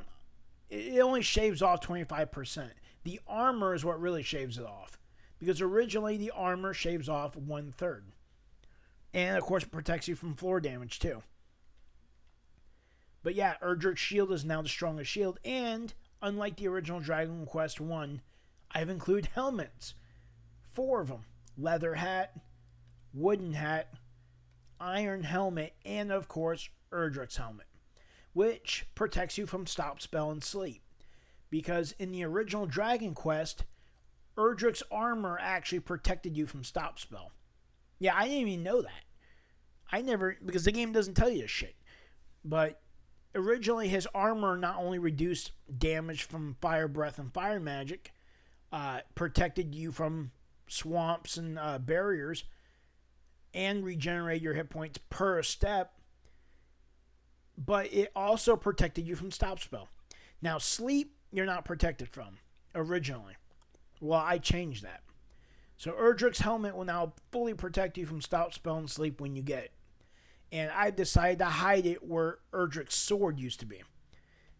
it only shaves off 25%. The armor is what really shaves it off. Because originally the armor shaves off 1/3. And, of course, it protects you from floor damage, too. But yeah, Erdrick's shield is now the strongest shield. And, unlike the original Dragon Quest 1, I've included helmets. 4 of them. Leather hat, wooden hat, iron helmet, and, of course, Erdrick's helmet. Which protects you from stop spell and sleep. Because in the original Dragon Quest, Erdrick's armor actually protected you from stop spell. Yeah, I didn't even know that. Because the game doesn't tell you this shit. But originally his armor not only reduced damage from fire breath and fire magic, protected you from swamps and barriers, and regenerate your hit points per step, but it also protected you from stop spell. Now, sleep, you're not protected from, originally. Well, I changed that. So Erdrick's helmet will now fully protect you from stop spell and sleep when you get it. And I decided to hide it where Erdrick's sword used to be.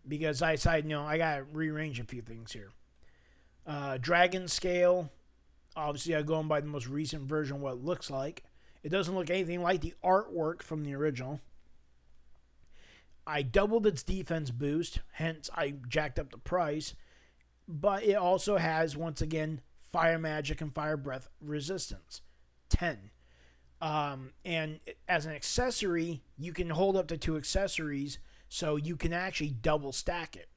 Because I decided, I gotta rearrange a few things here. Dragon scale. Obviously, I'm going by the most recent version of what it looks like. It doesn't look anything like the artwork from the original. I doubled its defense boost, hence I jacked up the price. But it also has, once again, fire magic and fire breath resistance. 10. And as an accessory, you can hold up to 2 accessories, so you can actually double stack it.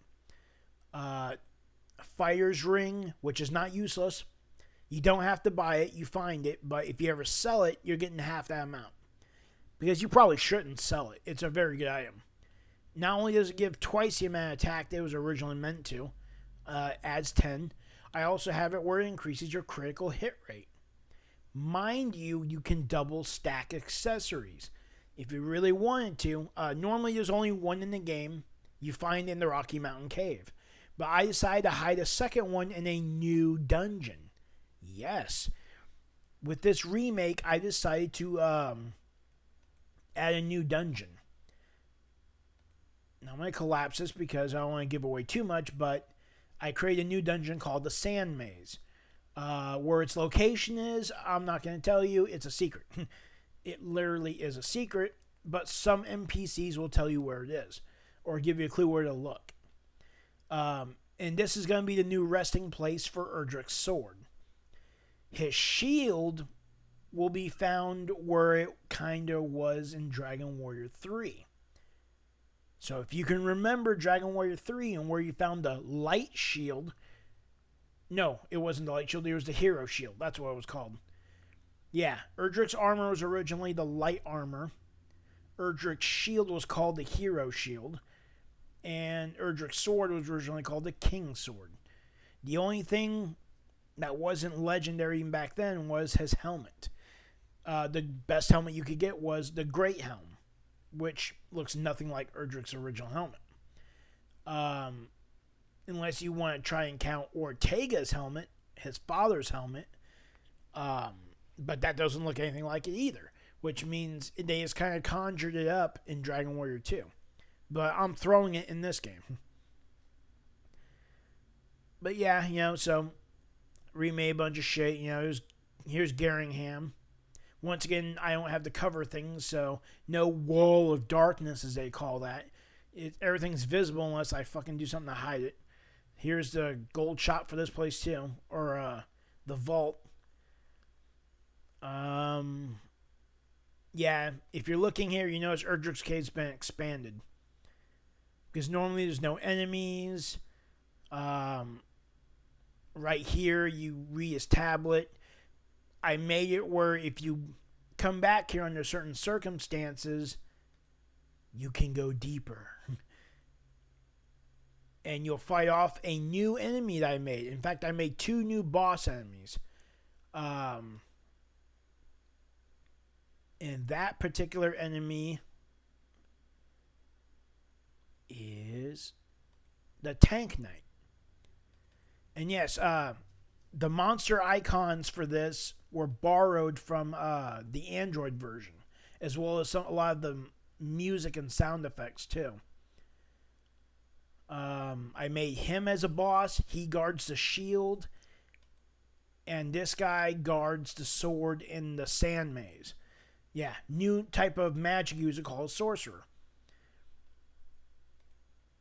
Fire's ring, which is not useless. You don't have to buy it, you find it, but if you ever sell it, you're getting half that amount. Because you probably shouldn't sell it. It's a very good item. Not only does it give twice the amount of attack that it was originally meant to, adds 10. I also have it where it increases your critical hit rate. Mind you, you can double stack accessories. If you really wanted to, normally there's only one in the game. You find in the Rocky Mountain Cave. But I decided to hide a second one in a new dungeon. Yes. With this remake, I decided to add a new dungeon. Now I'm going to collapse this because I don't want to give away too much, but I created a new dungeon called the Sand Maze. Where its location is, I'm not going to tell you. It's a secret. It literally is a secret, but some NPCs will tell you where it is or give you a clue where to look. And this is going to be the new resting place for Erdrick's sword. His shield will be found where it kind of was in Dragon Warrior 3. So if you can remember Dragon Warrior 3 and where you found the light shield. No, it wasn't the light shield. It was the hero shield. That's what it was called. Yeah, Erdrick's armor was originally the light armor. Erdrick's shield was called the hero shield. And Erdrick's sword was originally called the King's sword. The only thing that wasn't legendary even back then was his helmet. The best helmet you could get was the Great Helm, which looks nothing like Erdrick's original helmet. Unless you want to try and count Ortega's helmet, his father's helmet. But that doesn't look anything like it either, which means they just kind of conjured it up in Dragon Warrior 2. But I'm throwing it in this game. But yeah, so remade a bunch of shit. Here's Garingham. Once again, I don't have the cover things, so no wall of darkness, as they call that. Everything's visible unless I fucking do something to hide it. Here's the gold shop for this place, too. Or, the vault. Yeah, if you're looking here, you notice Erdrick's Cave's been expanded. Because normally there's no enemies. Right here, you read his tablet. I made it where if you come back here under certain circumstances, you can go deeper. And you'll fight off a new enemy that I made. In fact, I made 2 new boss enemies. And that particular enemy is the Tank Knight. And yes, the monster icons for this were borrowed from the Android version, as well as a lot of the music and sound effects too. I made him as a boss. He guards the shield, and this guy guards the sword in the sand maze. Yeah, new type of magic user called Sorcerer.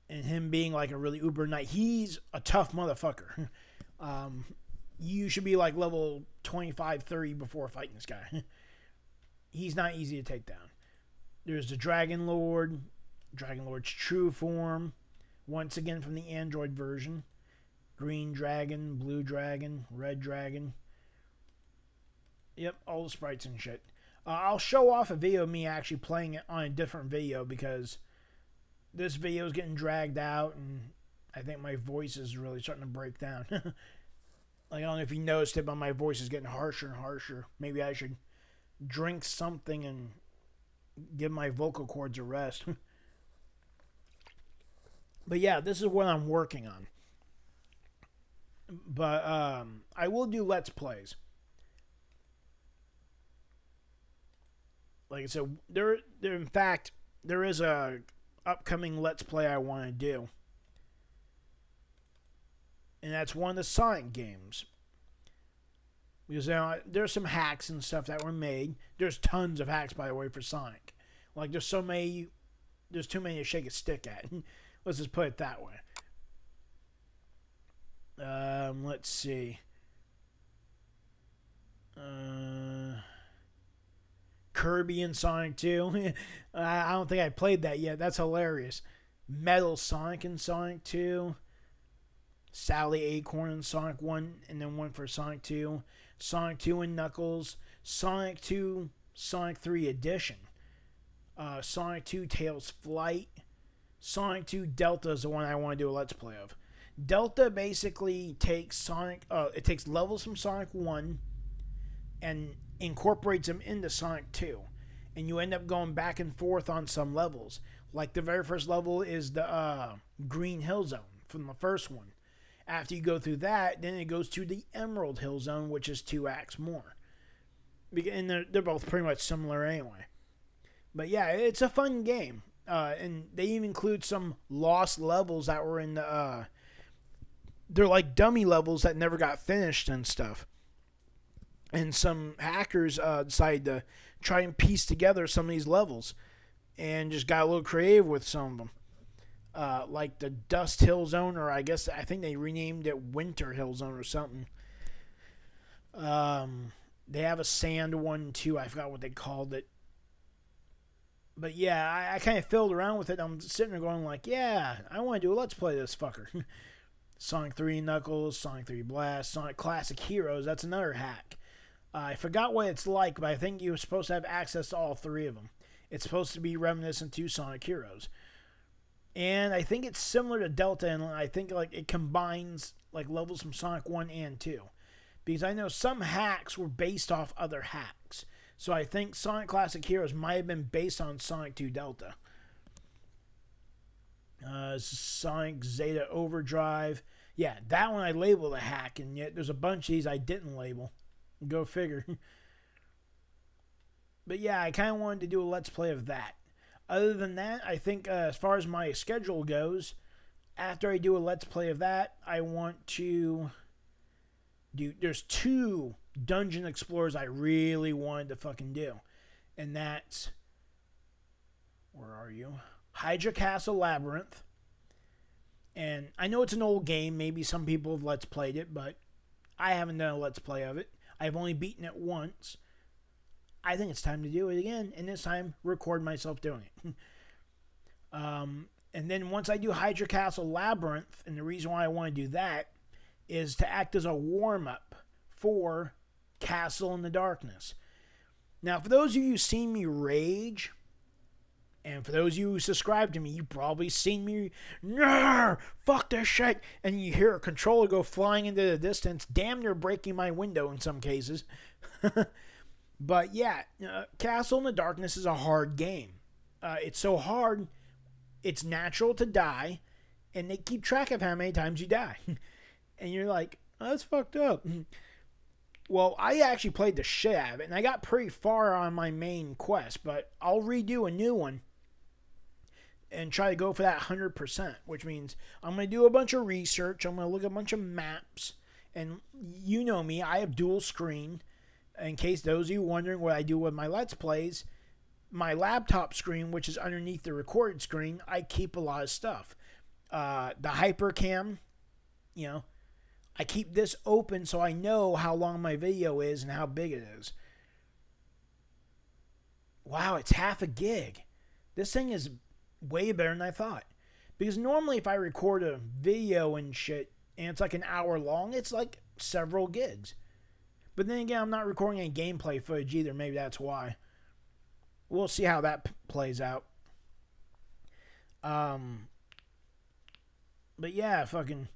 And him being like a really uber knight. He's a tough motherfucker. You should be like level 25, 30 before fighting this guy. He's not easy to take down. There's the Dragon Lord. Dragon Lord's true form. Once again from the Android version. Green dragon, blue dragon, red dragon. Yep, all the sprites and shit. I'll show off a video of me actually playing it on a different video because this video is getting dragged out and I think my voice is really starting to break down. I don't know if you noticed it, but my voice is getting harsher and harsher. Maybe I should drink something and give my vocal cords a rest. But yeah, this is what I'm working on. But I will do Let's Plays. Like I said, in fact, there is a upcoming Let's Play I want to do. And that's one of the Sonic games. Because there's some hacks and stuff that were made. There's tons of hacks, by the way, for Sonic. Like, there's too many to shake a stick at. Let's just put it that way. Let's see. Kirby and Sonic 2. I don't think I played that yet. That's hilarious. Metal Sonic and Sonic 2. Sally Acorn and Sonic 1, and then one for Sonic 2. Sonic 2 and Knuckles. Sonic 2, Sonic 3 Edition. Sonic 2 Tails Flight. Sonic 2 Delta is the one I want to do a Let's Play of. Delta basically takes it takes levels from Sonic 1 and incorporates them into Sonic 2. And you end up going back and forth on some levels. Like the very first level is the Green Hill Zone from the first one. After you go through that, then it goes to the Emerald Hill Zone, which is 2 acts more. And they're both pretty much similar anyway. But yeah, it's a fun game. And they even include some lost levels that were in the... they're like dummy levels that never got finished and stuff. And some hackers decided to try and piece together some of these levels. And just got a little creative with some of them. like the Dust Hill Zone, or I think they renamed it Winter Hill Zone or something. They have a sand one too. I forgot what they called it. But yeah, I kind of filled around with it. I'm sitting there going like, yeah, I want to do a Let's Play this fucker. Sonic 3 Knuckles, Sonic 3 Blast, Sonic Classic Heroes. That's another hack. I forgot what it's like, but I think you're supposed to have access to all three of them. It's supposed to be reminiscent to Sonic Heroes. And I think it's similar to Delta, and I think like it combines like levels from Sonic 1 and 2. Because I know some hacks were based off other hacks. So I think Sonic Classic Heroes might have been based on Sonic 2 Delta. Sonic Zeta Overdrive. Yeah, that one I labeled a hack, and yet there's a bunch of these I didn't label. Go figure. But yeah, I kind of wanted to do a Let's Play of that. Other than that, I think as far as my schedule goes, after I do a Let's Play of that, I want to do... There's 2 Dungeon Explorers I really wanted to fucking do. And that's... Where are you? Hydra Castle Labyrinth. And I know it's an old game. Maybe some people have Let's Played it, but I haven't done a Let's Play of it. I've only beaten it once. I think it's time to do it again, and this time record myself doing it. And then once I do Hydra Castle Labyrinth, and the reason why I want to do that is to act as a warm-up for Castle in the Darkness. Now, for those of you who seen me rage, and for those of you who subscribe to me, you've probably seen me, fuck this shit, and you hear a controller go flying into the distance, damn near breaking my window in some cases. But yeah, Castle in the Darkness is a hard game. It's so hard, it's natural to die, and they keep track of how many times you die. And you're like, oh, that's fucked up. Well, I actually played the shit out of it, and I got pretty far on my main quest, but I'll redo a new one and try to go for that 100%, which means I'm going to do a bunch of research, I'm going to look at a bunch of maps, and you know me, I have dual screen. In case those of you wondering what I do with my Let's Plays, my laptop screen, which is underneath the recorded screen, I keep a lot of stuff. The Hypercam, you know, I keep this open so I know how long my video is and how big it is. Wow, it's half a gig. This thing is way better than I thought. Because normally if I record a video and shit, and it's like an hour long, it's like several gigs. But then again, I'm not recording any gameplay footage either. Maybe that's why. We'll see how that plays out. But yeah, fucking...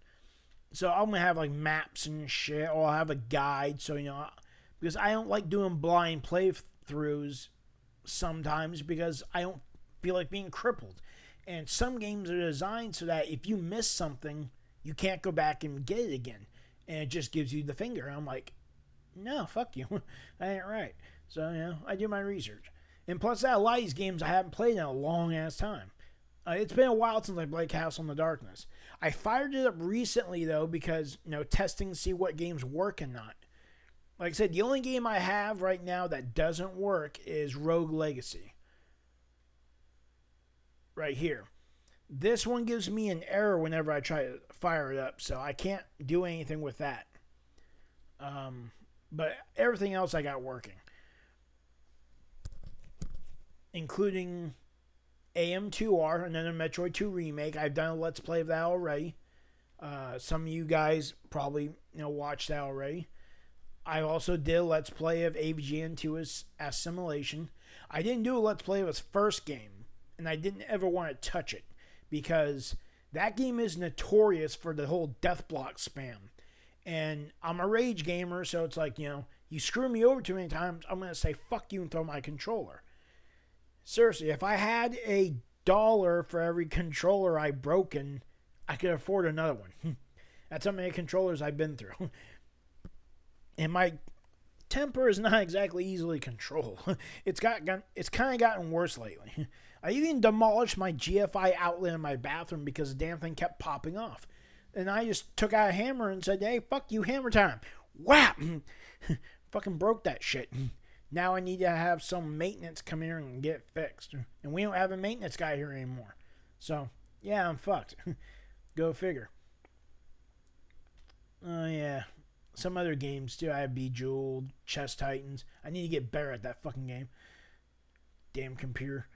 So I'm going to have like maps and shit. Or I'll have a guide. So, you know... Because I don't like doing blind playthroughs sometimes. Because I don't feel like being crippled. And some games are designed so that if you miss something, you can't go back and get it again. And it just gives you the finger. And I'm like... No, fuck you. That ain't right. So, you know, I do my research. And plus that, a lot of these games I haven't played in a long-ass time. It's been a while since I played Castle in the Darkness. I fired it up recently, though, because, you know, testing to see what games work and not. Like I said, the only game I have right now that doesn't work is Rogue Legacy. Right here. This one gives me an error whenever I try to fire it up, so I can't do anything with that. But everything else I got working. Including AM2R, another Metroid 2 remake. I've done a Let's Play of that already. Some of you guys probably watched that already. I also did a Let's Play of AVGN2 Assimilation. I didn't do a Let's Play of its first game. And I didn't ever want to touch it. Because that game is notorious for the whole death block spam. And I'm a rage gamer, so it's like, you screw me over too many times, I'm going to say fuck you and throw my controller. Seriously, if I had $1 for every controller I've broken, I could afford another one. That's how many controllers I've been through. And my temper is not exactly easily controlled. It's kind of gotten worse lately. I even demolished my GFI outlet in my bathroom because the damn thing kept popping off. And I just took out a hammer and said, hey, fuck you, hammer time. Whap! Fucking broke that shit. Now I need to have some maintenance come here and get it fixed. And we don't have a maintenance guy here anymore. So, yeah, I'm fucked. Go figure. Oh, yeah. Some other games too. I have Bejeweled, Chess Titans. I need to get better at that fucking game. Damn computer.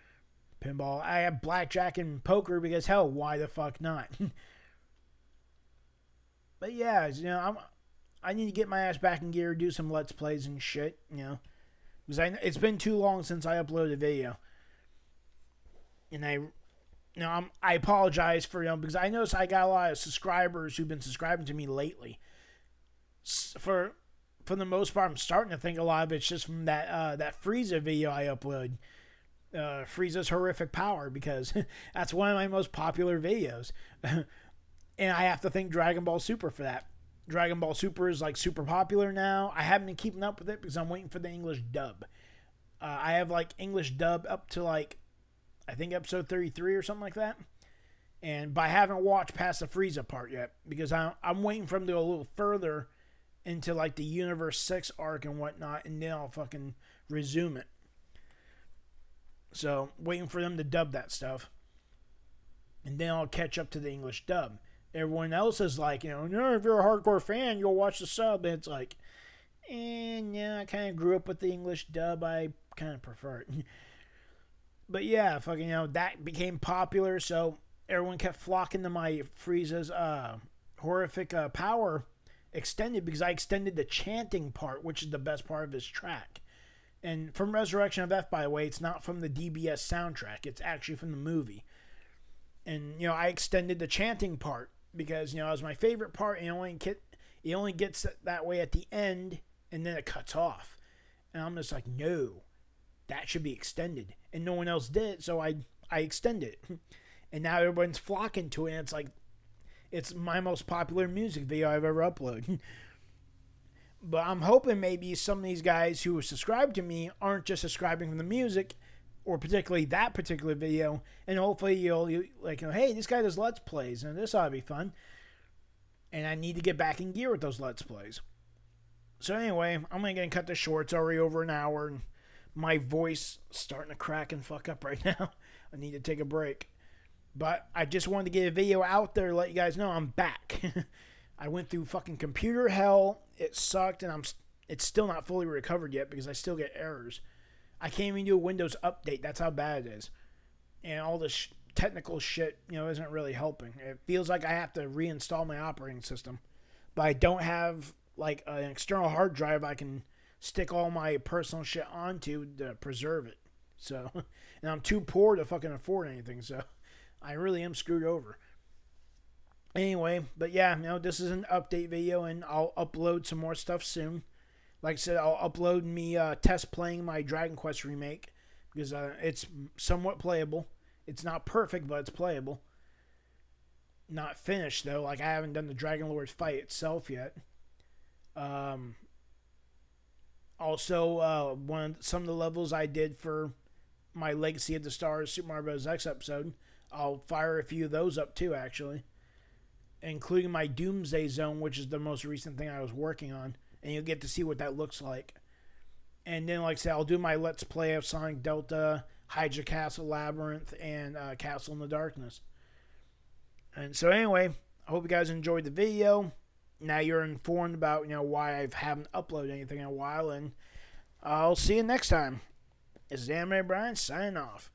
Pinball. I have blackjack and poker because hell, why the fuck not? But yeah, I need to get my ass back in gear, do some let's plays and shit, because it's been too long since I uploaded a video, and I apologize for because I noticed I got a lot of subscribers who've been subscribing to me lately. For the most part, I'm starting to think a lot of it's just from that Frieza video I uploaded. Frieza's horrific power, because that's one of my most popular videos. And I have to thank Dragon Ball Super for that. Dragon Ball Super is like super popular now. I haven't been keeping up with it because I'm waiting for the English dub. I have like English dub up to like, I think episode 33 or something like that. But I haven't watched past the Frieza part yet because I'm waiting for him to go a little further into like the Universe 6 arc and whatnot, and then I'll fucking resume it. So, waiting for them to dub that stuff. And then I'll catch up to the English dub. Everyone else is like, no, if you're a hardcore fan, you'll watch the sub. And it's like, yeah, I kind of grew up with the English dub. I kind of prefer it. But yeah, fucking, that became popular. So everyone kept flocking to my Frieza's horrific power extended, because I extended the chanting part, which is the best part of his track. And from Resurrection of F, by the way, it's not from the DBS soundtrack. It's actually from the movie. And, I extended the chanting part because, it was my favorite part. And it only gets that way at the end, and then it cuts off. And I'm just like, no, that should be extended. And no one else did it, so I extended it. And now everyone's flocking to it, and it's like, it's my most popular music video I've ever uploaded. But I'm hoping maybe some of these guys who subscribe to me aren't just subscribing from the music, or particularly that particular video, and hopefully you'll like, hey, this guy does Let's Plays, and this ought to be fun. And I need to get back in gear with those Let's Plays. So anyway, I'm going to cut this short. It's already over an hour, and my voice is starting to crack and fuck up right now. I need to take a break. But I just wanted to get a video out there to let you guys know I'm back. I went through fucking computer hell. It sucked, and it's still not fully recovered yet because I still get errors. I can't even do a Windows update. That's how bad it is. And all this technical shit, isn't really helping. It feels like I have to reinstall my operating system. But I don't have like an external hard drive I can stick all my personal shit onto to preserve it. So, and I'm too poor to fucking afford anything. So, I really am screwed over. Anyway, but yeah, this is an update video, and I'll upload some more stuff soon. Like I said, I'll upload me test playing my Dragon Quest remake, because it's somewhat playable. It's not perfect, but it's playable. Not finished, though. Like, I haven't done the Dragon Lord fight itself yet. Also, some of the levels I did for my Legacy of the Stars Super Mario Bros. X episode, I'll fire a few of those up too, actually. Including my Doomsday Zone, which is the most recent thing I was working on. And you'll get to see what that looks like. And then, like I said, I'll do my Let's Play of Sonic Delta, Hydra Castle Labyrinth, and Castle in the Darkness. And so anyway, I hope you guys enjoyed the video. Now you're informed about, why I haven't uploaded anything in a while. And I'll see you next time. It's Anime Brian signing off.